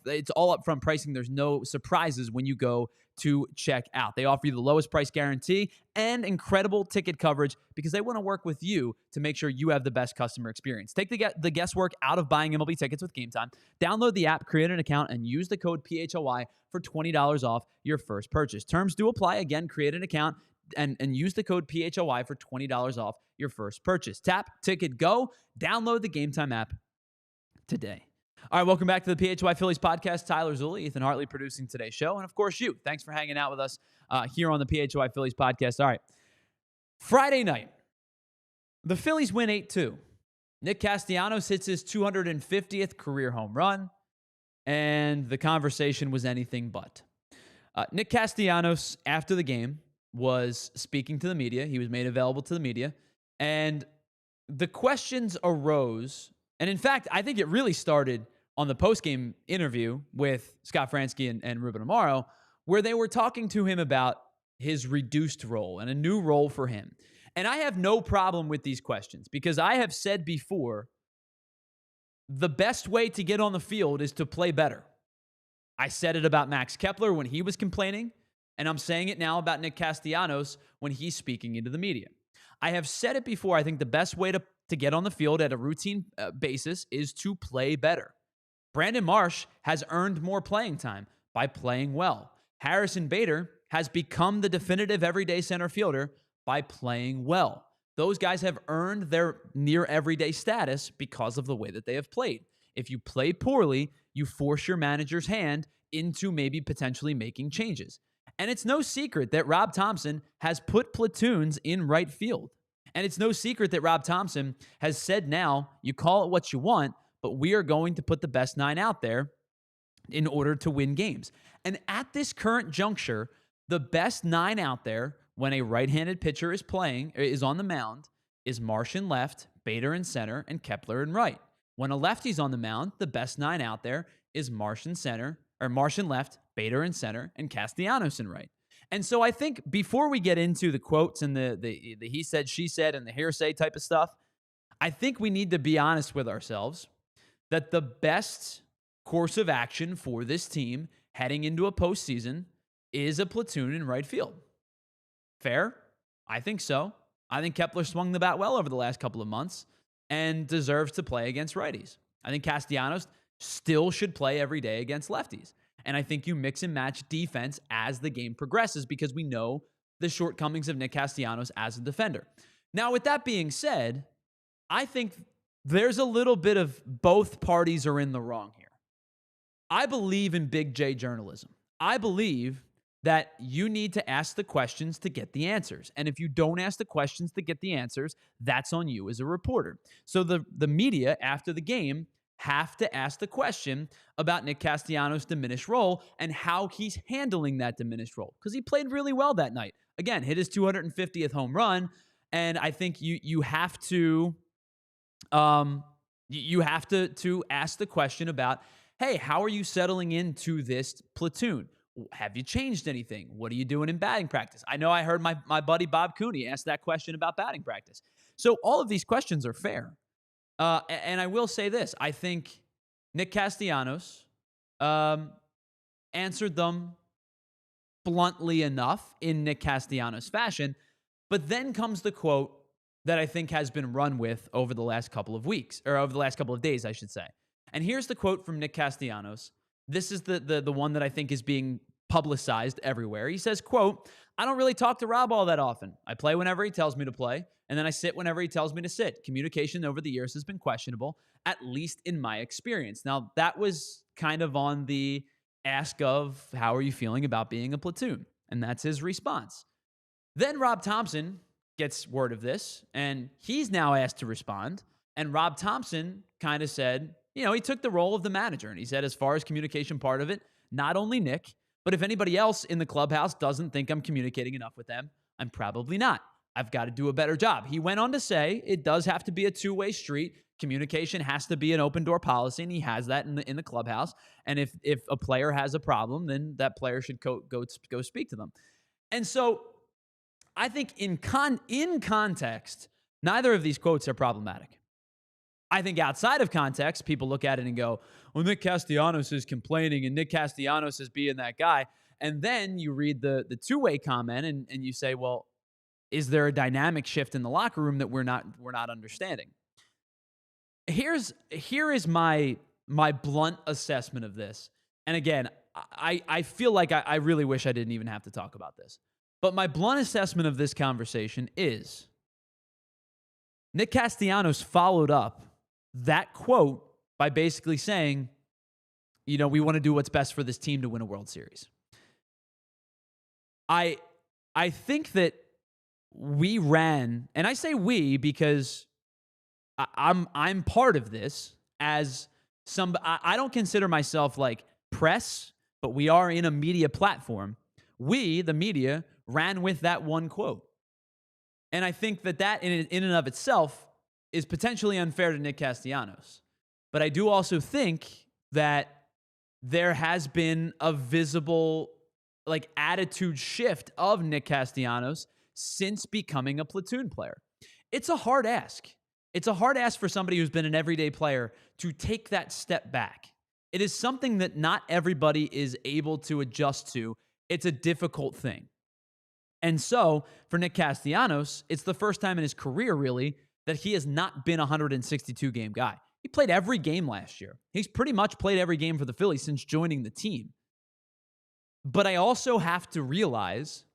it's all upfront pricing. There's no surprises when you go to check out. They offer you the lowest price guarantee and incredible ticket coverage because they want to work with you to make sure you have the best customer experience. Take the guesswork out of buying MLB tickets with Game Time. Download the app, create an account, and use the code PHLY for $20 off your first purchase. Terms do apply. Again, create an account and use the code PHLY for $20 off your first purchase. Tap, ticket, go. Download the Game Time app today. All right, welcome back to the PHY Phillies podcast. Tyler Zulli, Ethan Hartley producing today's show. And, of course, you. Thanks for hanging out with us here on the PHY Phillies podcast. All right, Friday night, the Phillies win 8-2. Nick Castellanos hits his 250th career home run, and the conversation was anything but. Nick Castellanos, after the game, was speaking to the media. He was made available to the media, and the questions arose. And, in fact, I think it really started on the postgame interview with Scott Fransky and Ruben Amaro, where they were talking to him about his reduced role and a new role for him. And I have no problem with these questions because I have said before, the best way to get on the field is to play better. I said it about Max Kepler when he was complaining, and I'm saying it now about Nick Castellanos when he's speaking into the media. I have said it before. I think the best way to get on the field at a routine basis is to play better. Brandon Marsh has earned more playing time by playing well. Harrison Bader has become the definitive everyday center fielder by playing well. Those guys have earned their near everyday status because of the way that they have played. If you play poorly, you force your manager's hand into maybe potentially making changes. And it's no secret that Rob Thomson has put platoons in right field. And it's no secret that Rob Thomson has said now, you call it what you want, but we are going to put the best 9 out there in order to win games. And at this current juncture, the best 9 out there when a right-handed pitcher is on the mound is Marsh in left, Bader in center, and Kepler in right. When a lefty's on the mound, the best 9 out there is Marsh in center, or Marsh in left, Bader in center, and Castellanos in right. And so I think before we get into the quotes and the he said, she said, and the hearsay type of stuff, I think we need to be honest with ourselves that the best course of action for this team heading into a postseason is a platoon in right field. Fair? I think so. I think Kepler swung the bat well over the last couple of months and deserves to play against righties. I think Castellanos still should play every day against lefties. And I think you mix and match defense as the game progresses because we know the shortcomings of Nick Castellanos as a defender. Now, with that being said, I think there's a little bit of both parties are in the wrong here. I believe in big J journalism. I believe that you need to ask the questions to get the answers. And if you don't ask the questions to get the answers, that's on you as a reporter. So the media after the game have to ask the question about Nick Castellanos' diminished role and how he's handling that diminished role. Because he played really well that night. Again, hit his 250th home run. And I think you have to ask the question about, hey, how are you settling into this platoon? Have you changed anything? What are you doing in batting practice? I know I heard my buddy Bob Cooney ask that question about batting practice. So all of these questions are fair. And I will say this. I think Nick Castellanos answered them bluntly enough in Nick Castellanos fashion. But then comes the quote that I think has been run with over the last couple of weeks, or over the last couple of days, I should say. And here's the quote from Nick Castellanos. This is the one that I think is being publicized everywhere. He says, quote, "I don't really talk to Rob all that often. I play whenever he tells me to play, and then I sit whenever he tells me to sit. Communication over the years has been questionable, at least in my experience." Now, that was kind of on the ask of, how are you feeling about being a platoon? And that's his response. Then Rob Thomson gets word of this, and he's now asked to respond. And Rob Thomson kind of said, he took the role of the manager. And he said, as far as communication part of it, not only Nick, but if anybody else in the clubhouse doesn't think I'm communicating enough with them, I'm probably not. I've got to do a better job. He went on to say it does have to be a two-way street. Communication has to be an open door policy, and he has that in the clubhouse. And if a player has a problem, then that player should go speak to them. And so I think in context, neither of these quotes are problematic. I think outside of context, people look at it and go, well, Nick Castellanos is complaining and Nick Castellanos is being that guy. And then you read the two-way comment and you say, well, is there a dynamic shift in the locker room that we're not understanding? Here is my blunt assessment of this. And again, I feel like I really wish I didn't even have to talk about this. But my blunt assessment of this conversation is Nick Castellanos followed up that quote by basically saying, we want to do what's best for this team to win a World Series. I think that we ran, and I say we because I'm part of this as I don't consider myself like press, but we are in a media platform. We, the media, ran with that one quote. And I think that in and of itself is potentially unfair to Nick Castellanos. But I do also think that there has been a visible attitude shift of Nick Castellanos since becoming a platoon player. It's a hard ask. It's a hard ask for somebody who's been an everyday player to take that step back. It is something that not everybody is able to adjust to. It's a difficult thing. And so for Nick Castellanos, it's the first time in his career, really, that he has not been a 162-game guy. He played every game last year. He's pretty much played every game for the Phillies since joining the team. But I also have to realize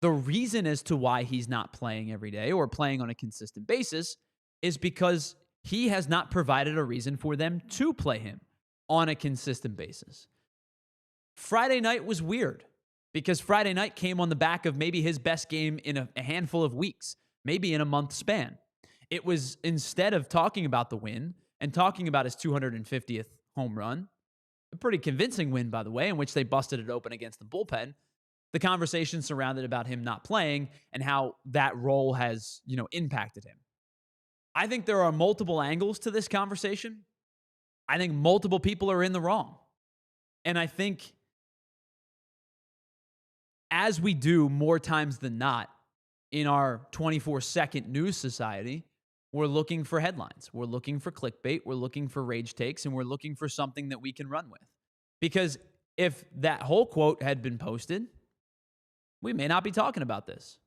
the reason as to why he's not playing every day or playing on a consistent basis is because he has not provided a reason for them to play him on a consistent basis. Friday night was weird because Friday night came on the back of maybe his best game in a handful of weeks, maybe in a month span. It was, instead of talking about the win and talking about his 250th home run, a pretty convincing win, by the way, in which they busted it open against the bullpen, the conversation surrounded about him not playing and how that role has, impacted him. I think there are multiple angles to this conversation. I think multiple people are in the wrong. And I think as we do more times than not in our 24-second news society, we're looking for headlines. We're looking for clickbait. We're looking for rage takes, and we're looking for something that we can run with. Because if that whole quote had been posted, we may not be talking about this.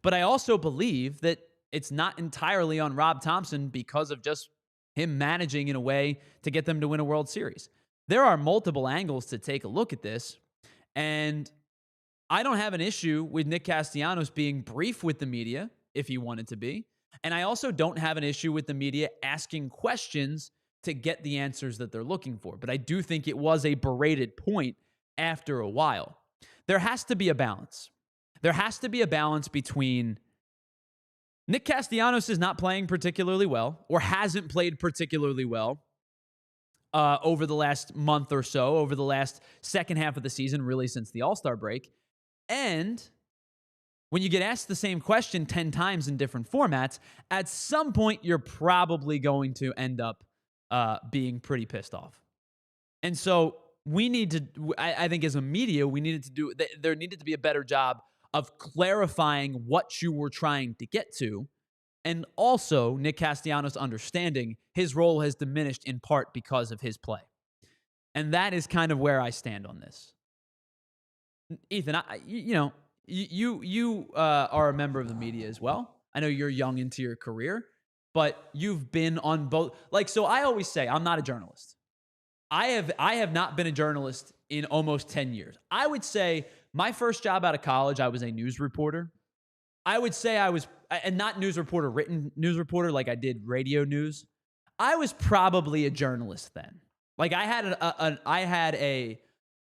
But I also believe that it's not entirely on Rob Thomson because of just him managing in a way to get them to win a World Series. There are multiple angles to take a look at this, and I don't have an issue with Nick Castellanos being brief with the media if he wanted to be, and I also don't have an issue with the media asking questions to get the answers that they're looking for. But I do think it was a berated point after a while. There has to be a balance. There has to be a balance between Nick Castellanos is not playing particularly well or hasn't played particularly well over the last month or so, over the last second half of the season, really since the All-Star break. And when you get asked the same question 10 times in different formats, at some point you're probably going to end up being pretty pissed off. And so we need to, I think as a media, there needed to be a better job of clarifying what you were trying to get to. And also, Nick Castellanos understanding his role has diminished in part because of his play. And that is kind of where I stand on this. Ethan, you are a member of the media as well. I know you're young into your career, but you've been on both. So I always say I'm not a journalist. I have not been a journalist in almost 10 years. I would say my first job out of college, I was a news reporter. I would say I was, and not news reporter, written news reporter like I did radio news. I was probably a journalist then. I had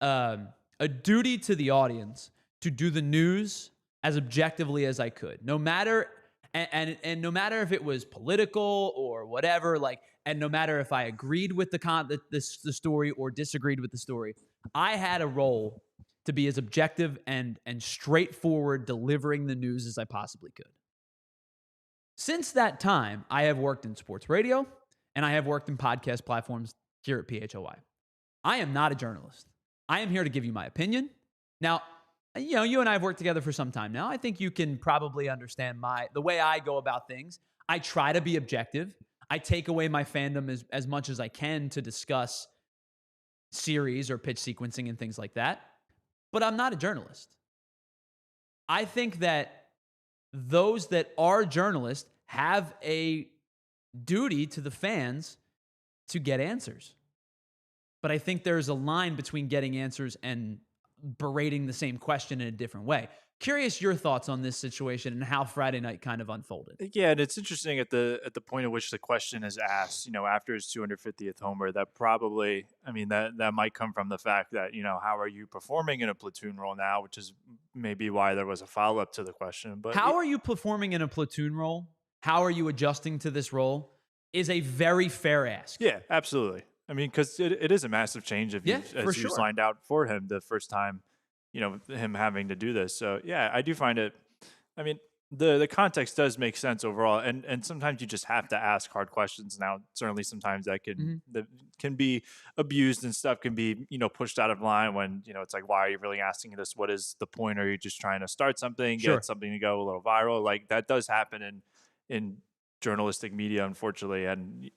a duty to the audience to do the news as objectively as I could, no matter and no matter if it was political or whatever, and no matter if I agreed with the story or disagreed with the story, I had a role to be as objective and straightforward delivering the news as I possibly could. Since that time, I have worked in sports radio and I have worked in podcast platforms here at PHLY. I am not a journalist. I am here to give you my opinion. Now, you and I have worked together for some time now. I think you can probably understand the way I go about things. I try to be objective. I take away my fandom as much as I can to discuss series or pitch sequencing and things like that. But I'm not a journalist. I think that those that are journalists have a duty to the fans to get answers. But I think there's a line between getting answers and berating the same question in a different way. Curious your thoughts on this situation and how Friday night kind of unfolded. Yeah, and it's interesting at the point at which the question is asked, after his 250th homer, that probably, that might come from the fact that, how are you performing in a platoon role now, which is maybe why there was a follow-up to the question. But how are you performing in a platoon role? How are you adjusting to this role is a very fair ask. Yeah, absolutely. Because it is a massive change if you signed out for him the first time, him having to do this. So, yeah, I do find it, the context does make sense overall. And sometimes you just have to ask hard questions. Now, certainly sometimes that can be abused and stuff can be, pushed out of line when, it's like, why are you really asking this? What is the point? Are you just trying to start something, get something to go a little viral? That does happen in journalistic media, unfortunately. And,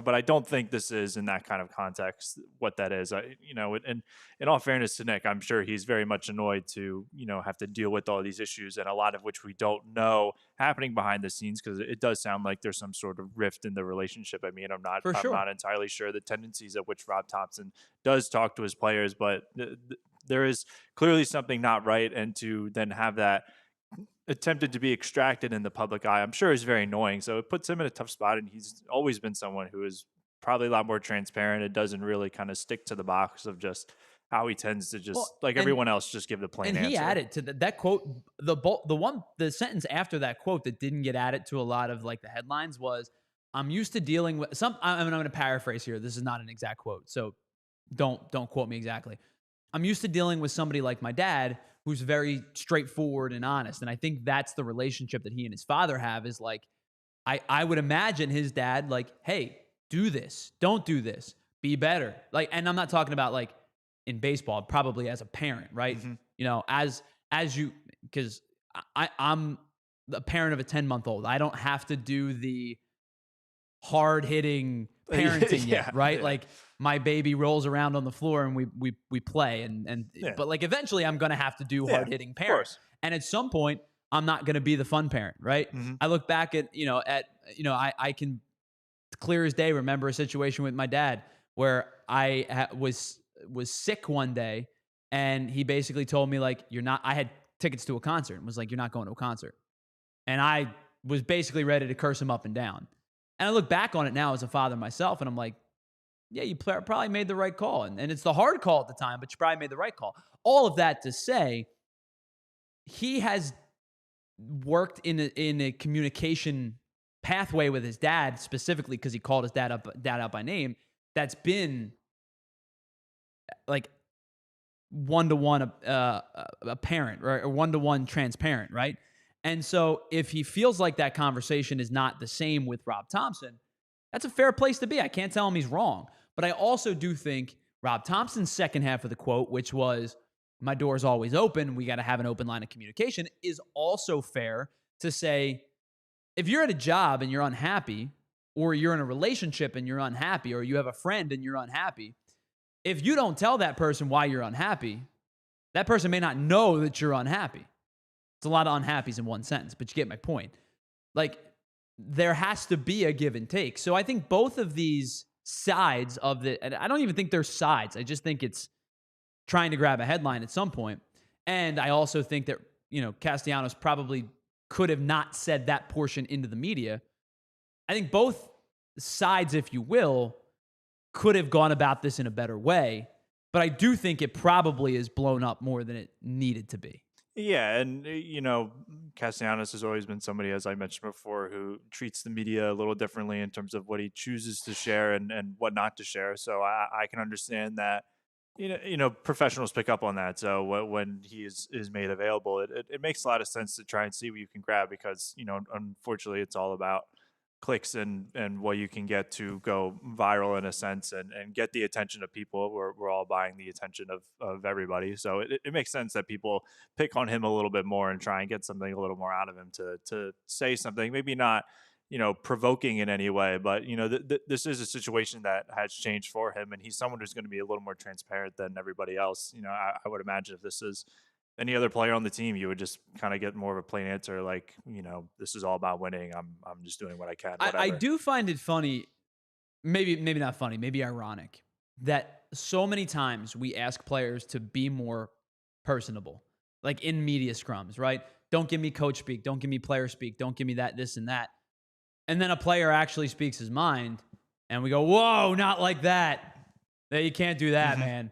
but I don't think this is in that kind of context what that is. And in all fairness to Nick, I'm sure he's very much annoyed to, have to deal with all these issues and a lot of which we don't know happening behind the scenes, because it does sound like there's some sort of rift in the relationship. I'm not entirely sure the tendencies at which Rob Thomson does talk to his players, but there is clearly something not right. And to then have that attempted to be extracted in the public eye, I'm sure is very annoying. So it puts him in a tough spot, and he's always been someone who is probably a lot more transparent. It doesn't really kind of stick to the box of just how he tends to just everyone else just give the plain answer. And he added to that quote, the sentence after that quote that didn't get added to a lot of the headlines was, I'm used to dealing with some, I'm going to paraphrase here. This is not an exact quote, so don't quote me exactly. I'm used to dealing with somebody like my dad who's very straightforward and honest. And I think that's the relationship that he and his father have is I would imagine his dad hey, do this, don't do this, be better. And I'm not talking about in baseball, probably as a parent, right? Mm-hmm. As you, because I'm the parent of a 10-month-old. I don't have to do the hard-hitting parenting yet, right? Yeah. My baby rolls around on the floor and we play but eventually I'm going to have to do hard-hitting parent. And at some point I'm not going to be the fun parent, right? Mm-hmm. I look back at I can clear as day, remember a situation with my dad where I was sick one day, and he basically told me, like, you're not. I had tickets to a concert and was like, you're not going to a concert, and I was basically ready to curse him up and down. And I look back on it now as a father myself, and I'm like, yeah, you probably made the right call, and it's the hard call at the time, but you probably made the right call. All of that to say, he has worked in a communication pathway with his dad, specifically because he called his dad out by name. That's been like one-to-one apparent, right? Or one-to-one transparent, right? And so if he feels like that conversation is not the same with Rob Thomson, that's a fair place to be. I can't tell him he's wrong. But I also do think Rob Thompson's second half of the quote, which was, my door's always open, we got to have an open line of communication, is also fair to say, if you're at a job and you're unhappy, or you're in a relationship and you're unhappy, or you have a friend and you're unhappy, if you don't tell that person why you're unhappy, that person may not know that you're unhappy. It's a lot of unhappies in one sentence, but you get my point. Like, there has to be a give and take. So I think both of these sides of the, and I don't even think they're sides. I just think it's trying to grab a headline at some point. And I also think that, Castellanos probably could have not said that portion into the media. I think both sides, if you will, could have gone about this in a better way. But I do think it probably is blown up more than it needed to be. Yeah, and Castellanos has always been somebody, as I mentioned before, who treats the media a little differently in terms of what he chooses to share and what not to share. So I can understand that. Professionals pick up on that. So when he is made available, it makes a lot of sense to try and see what you can grab, because unfortunately it's all about clicks and what you can get to go viral in a sense, and get the attention of people. We're all buying the attention of everybody. So it makes sense that people pick on him a little bit more and try and get something a little more out of him to say something, maybe not, provoking in any way, but, this is a situation that has changed for him, and he's someone who's going to be a little more transparent than everybody else. I would imagine if this is any other player on the team, you would just kind of get more of a plain answer, like, this is all about winning. I'm just doing what I can. I do find it funny, maybe not funny, maybe ironic, that so many times we ask players to be more personable, like in media scrums, right? Don't give me coach speak. Don't give me player speak. Don't give me that, this, and that. And then a player actually speaks his mind, and we go, whoa, not like that. You can't do that, man.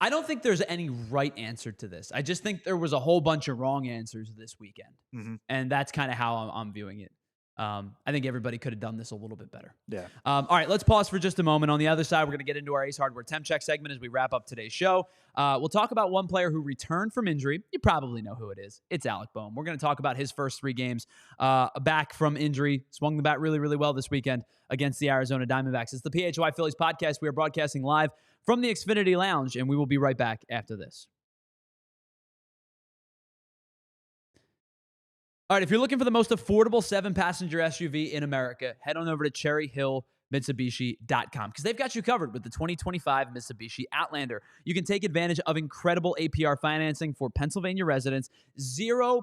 I don't think there's any right answer to this. I just think there was a whole bunch of wrong answers this weekend. And that's kind of how I'm viewing it. I think everybody could have done this a little bit better. Yeah. All right, let's pause for just a moment. On the other side, we're going to get into our Ace Hardware Temp Check segment as we wrap up today's show. We'll talk about one player who returned from injury. You probably know who it is. It's Alec Bohm. We're going to talk about his first 3 games back from injury. Swung the bat really, really well this weekend against the Arizona Diamondbacks. It's the PHLY Phillies podcast. We are broadcasting live from the Xfinity Lounge, and we will be right back after this. All right, if you're looking for the most affordable 7-passenger SUV in America, head on over to cherryhillmitsubishi.com because they've got you covered with the 2025 Mitsubishi Outlander. You can take advantage of incredible APR financing for Pennsylvania residents, 0%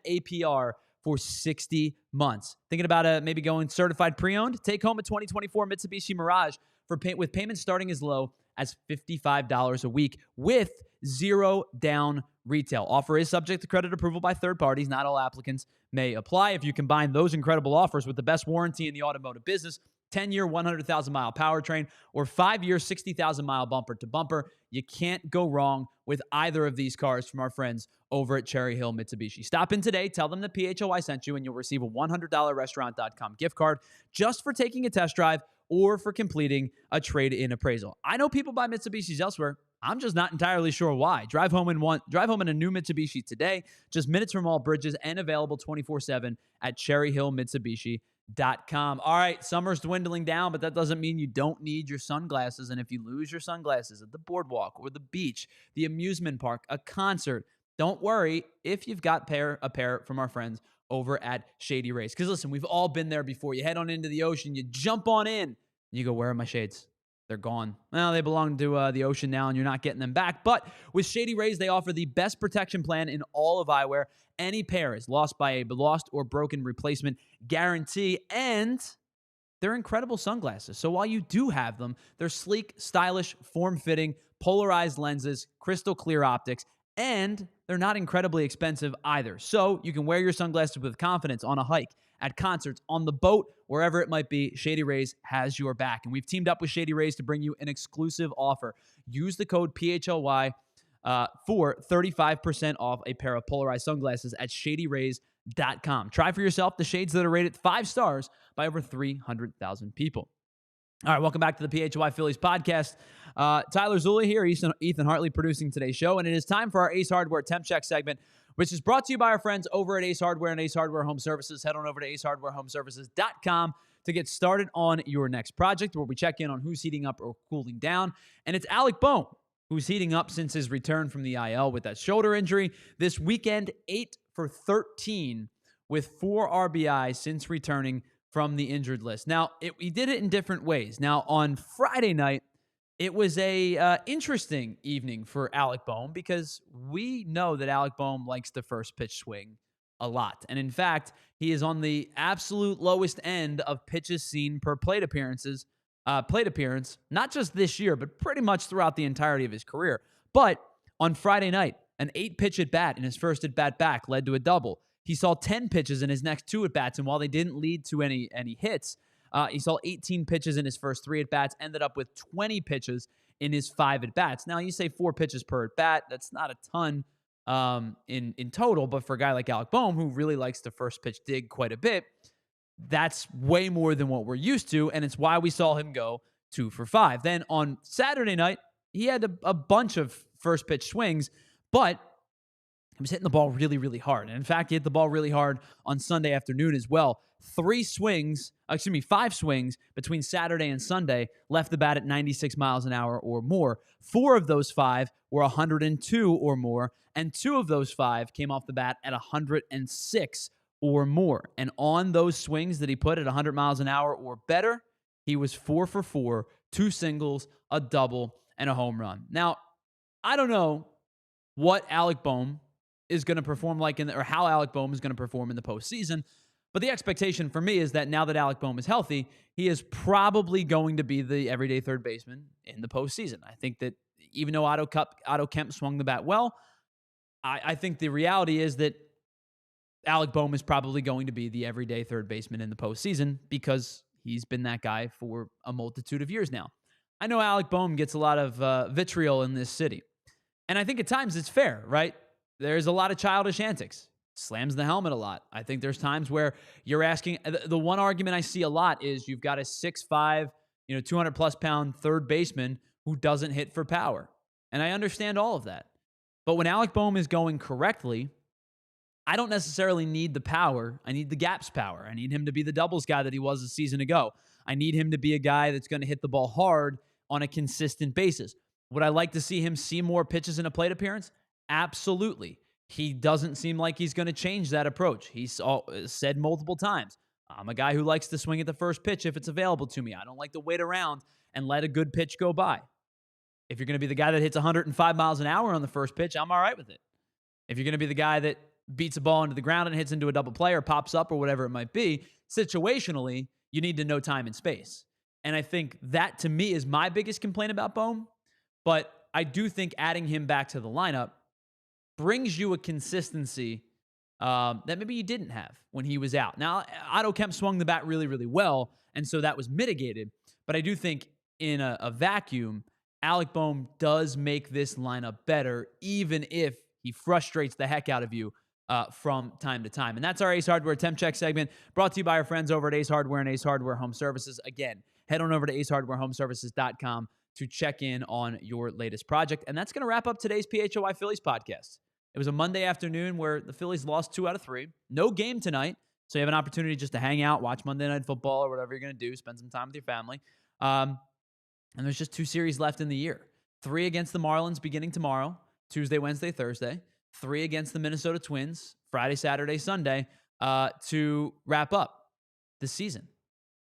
APR for 60 months. Thinking about maybe going certified pre-owned? Take home a 2024 Mitsubishi Mirage with payments starting as low as $55 a week with 0 down retail. Offer is subject to credit approval by third parties. Not all applicants may apply. If you combine those incredible offers with the best warranty in the automotive business, 10-year, 100,000-mile powertrain, or 5-year, 60,000-mile bumper-to-bumper, you can't go wrong with either of these cars from our friends over at Cherry Hill Mitsubishi. Stop in today, tell them that PHLY sent you, and you'll receive a $100 restaurant.com gift card just for taking a test drive or for completing a trade-in appraisal. I know people buy Mitsubishis elsewhere. I'm just not entirely sure why. Drive home in a new Mitsubishi today, just minutes from all bridges, and available 24/7 at cherryhillmitsubishi.com. All right, summer's dwindling down, but that doesn't mean you don't need your sunglasses. And if you lose your sunglasses at the boardwalk or the beach, the amusement park, a concert, don't worry if you've got a pair from our friends over at Shady Rays. Because listen, we've all been there before. You head on into the ocean, you jump on in, and you go, where are my shades? they're gone. Well, they belong to the ocean now, and you're not getting them back. But with Shady Rays, they offer the best protection plan in all of eyewear. Any pair is lost by a lost or broken replacement guarantee, and they're incredible sunglasses. So while you do have them, they're sleek, stylish, form-fitting, polarized lenses, crystal clear optics, and they're not incredibly expensive either. So you can wear your sunglasses with confidence on a hike, at concerts, on the boat, wherever it might be. Shady Rays has your back. And we've teamed up with Shady Rays to bring you an exclusive offer. Use the code PHLY for 35% off a pair of polarized sunglasses at shadyrays.com. Try for yourself the shades that are rated 5 stars by over 300,000 people. All right, welcome back to the PHLY Phillies podcast. Tyler Zula here, Ethan Hartley producing today's show, and it is time for our Ace Hardware Temp Check segment, which is brought to you by our friends over at Ace Hardware and Ace Hardware Home Services. Head on over to acehardwarehomeservices.com to get started on your next project, where we check in on who's heating up or cooling down. And it's Alec Bohm, who's heating up since his return from the IL with that shoulder injury. This weekend, 8 for 13 with 4 RBI since returning from the injured list. Now, he did it in different ways. Now, on Friday night, it was a interesting evening for Alec Bohm, because we know that Alec Bohm likes the first pitch swing a lot. And in fact, he is on the absolute lowest end of pitches seen per plate appearance, not just this year, but pretty much throughout the entirety of his career. But on Friday night, an 8-pitch at-bat in his first at-bat back led to a double. He saw 10 pitches in his next 2 at-bats, and while they didn't lead to any hits, he saw 18 pitches in his first 3 at-bats, ended up with 20 pitches in his 5 at-bats. Now, you say 4 pitches per at-bat. That's not a ton in total, but for a guy like Alec Bohm, who really likes the first pitch dig quite a bit, that's way more than what we're used to, and it's why we saw him go 2 for 5. Then on Saturday night, he had a bunch of first pitch swings, but he was hitting the ball really, really hard. And in fact, he hit the ball really hard on Sunday afternoon as well. 5 swings between Saturday and Sunday left the bat at 96 miles an hour or more. 4 of those 5 were 102 or more, and 2 of those 5 came off the bat at 106 or more. And on those swings that he put at 100 miles an hour or better, he was 4 for 4, 2 singles, a double, and a home run. Now, I don't know what Alec Bohm is going to perform like or how Alec Bohm is going to perform in the postseason. But the expectation for me is that now that Alec Bohm is healthy, he is probably going to be the everyday third baseman in the postseason. I think that even though Otto Kemp swung the bat well, I think the reality is that Alec Bohm is probably going to be the everyday third baseman in the postseason, because he's been that guy for a multitude of years now. I know Alec Bohm gets a lot of vitriol in this city, and I think at times it's fair, right? There's a lot of childish antics. Slams the helmet a lot. I think there's times where you're asking, the one argument I see a lot is you've got a 6'5", 200-plus pound third baseman who doesn't hit for power. And I understand all of that. But when Alec Bohm is going correctly, I don't necessarily need the power. I need the gaps power. I need him to be the doubles guy that he was a season ago. I need him to be a guy that's going to hit the ball hard on a consistent basis. Would I like to see him see more pitches in a plate appearance? Absolutely. He doesn't seem like he's going to change that approach. He's said multiple times, I'm a guy who likes to swing at the first pitch if it's available to me. I don't like to wait around and let a good pitch go by. If you're going to be the guy that hits 105 miles an hour on the first pitch, I'm all right with it. If you're going to be the guy that beats a ball into the ground and hits into a double play or pops up or whatever it might be, situationally, you need to know time and space. And I think that, to me, is my biggest complaint about Bohm. But I do think adding him back to the lineup brings you a consistency that maybe you didn't have when he was out. Now, Otto Kemp swung the bat really, really well, and so that was mitigated. But I do think in a vacuum, Alec Bohm does make this lineup better, even if he frustrates the heck out of you from time to time. And that's our Ace Hardware Temp Check segment, brought to you by our friends over at Ace Hardware and Ace Hardware Home Services. Again, head on over to acehardwarehomeservices.com to check in on your latest project. And that's going to wrap up today's PHLY Phillies podcast. It was a Monday afternoon where the Phillies lost 2 out of 3. No game tonight, so you have an opportunity just to hang out, watch Monday Night Football or whatever you're going to do, spend some time with your family. And there's just 2 series left in the year. 3 against the Marlins beginning tomorrow, Tuesday, Wednesday, Thursday. 3 against the Minnesota Twins, Friday, Saturday, Sunday, to wrap up the season.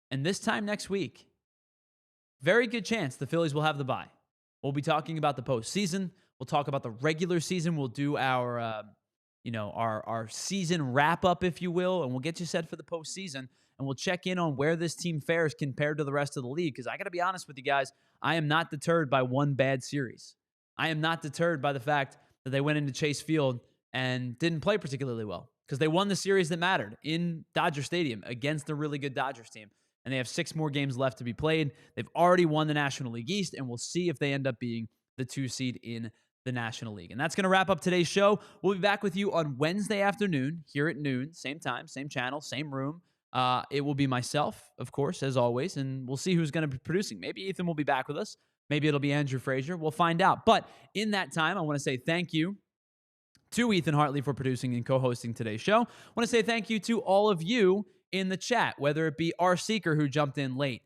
And this time next week, very good chance the Phillies will have the bye. We'll be talking about the postseason. We'll talk about the regular season. We'll do our season wrap up, if you will, and we'll get you set for the postseason. And we'll check in on where this team fares compared to the rest of the league. Because I got to be honest with you guys, I am not deterred by one bad series. I am not deterred by the fact that they went into Chase Field and didn't play particularly well. Because they won the series that mattered in Dodger Stadium against a really good Dodgers team. And they have 6 more games left to be played. They've already won the National League East, and we'll see if they end up being the 2 seed in the National League. And that's going to wrap up today's show. We'll be back with you on Wednesday afternoon, here at noon, same time, same channel, same room. It will be myself, of course, as always, and we'll see who's going to be producing. Maybe Ethan will be back with us. Maybe it'll be Andrew Frazier. We'll find out. But in that time, I want to say thank you to Ethan Hartley for producing and co-hosting today's show. I want to say thank you to all of you in the chat, whether it be R. Seeker, who jumped in late,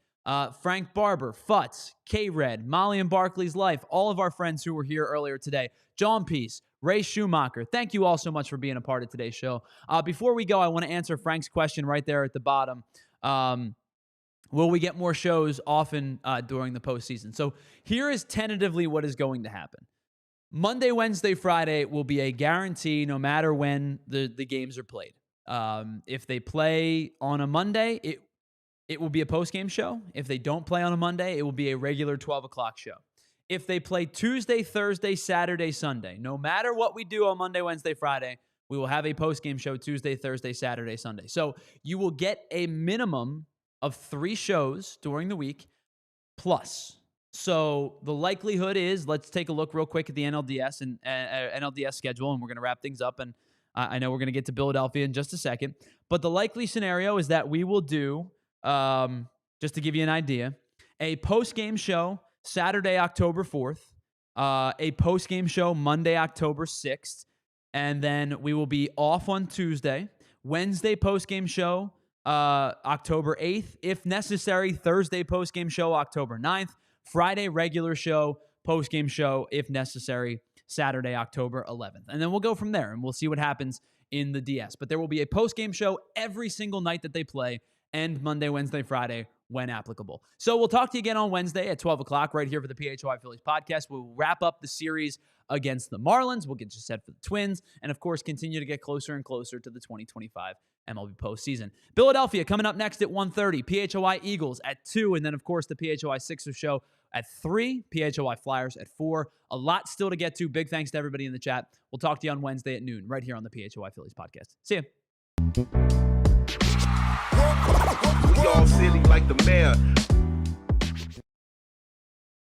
Frank Barber, Futz, K-Red, Molly and Barkley's Life, all of our friends who were here earlier today, John Peace, Ray Schumacher. Thank you all so much for being a part of today's show. Before we go, I want to answer Frank's question right there at the bottom. Will we get more shows often during the postseason? So here is tentatively what is going to happen. Monday, Wednesday, Friday will be a guarantee no matter when the games are played. If they play on a Monday, it will be a post-game show. If they don't play on a Monday, it will be a regular 12 o'clock show. If they play Tuesday, Thursday, Saturday, Sunday, no matter what we do on Monday, Wednesday, Friday, we will have a post-game show Tuesday, Thursday, Saturday, Sunday. So you will get a minimum of 3 shows during the week plus. So the likelihood is, let's take a look real quick at the NLDS and NLDS schedule, and we're going to wrap things up. And I know we're going to get to Philadelphia in just a second. But the likely scenario is that we will do, just to give you an idea, a post-game show Saturday, October 4th, a post-game show Monday, October 6th, and then we will be off on Tuesday. Wednesday post-game show October 8th. If necessary, Thursday post-game show October 9th. Friday regular show, post-game show, if necessary, Saturday, October 11th. And then we'll go from there, and we'll see what happens in the DS. But there will be a post-game show every single night that they play, and Monday, Wednesday, Friday, when applicable. So we'll talk to you again on Wednesday at 12 o'clock right here for the PHLY Phillies podcast. We'll wrap up the series against the Marlins. We'll get you set for the Twins, and, of course, continue to get closer and closer to the 2025 MLB postseason. Philadelphia coming up next at 1:30. PHLY Eagles at 2, and then, of course, the PHLY Sixers show at 3, PHLY Flyers at 4. A lot still to get to. Big thanks to everybody in the chat. We'll talk to you on Wednesday at noon right here on the PHLY Phillies podcast. See ya. We all silly like the mayor.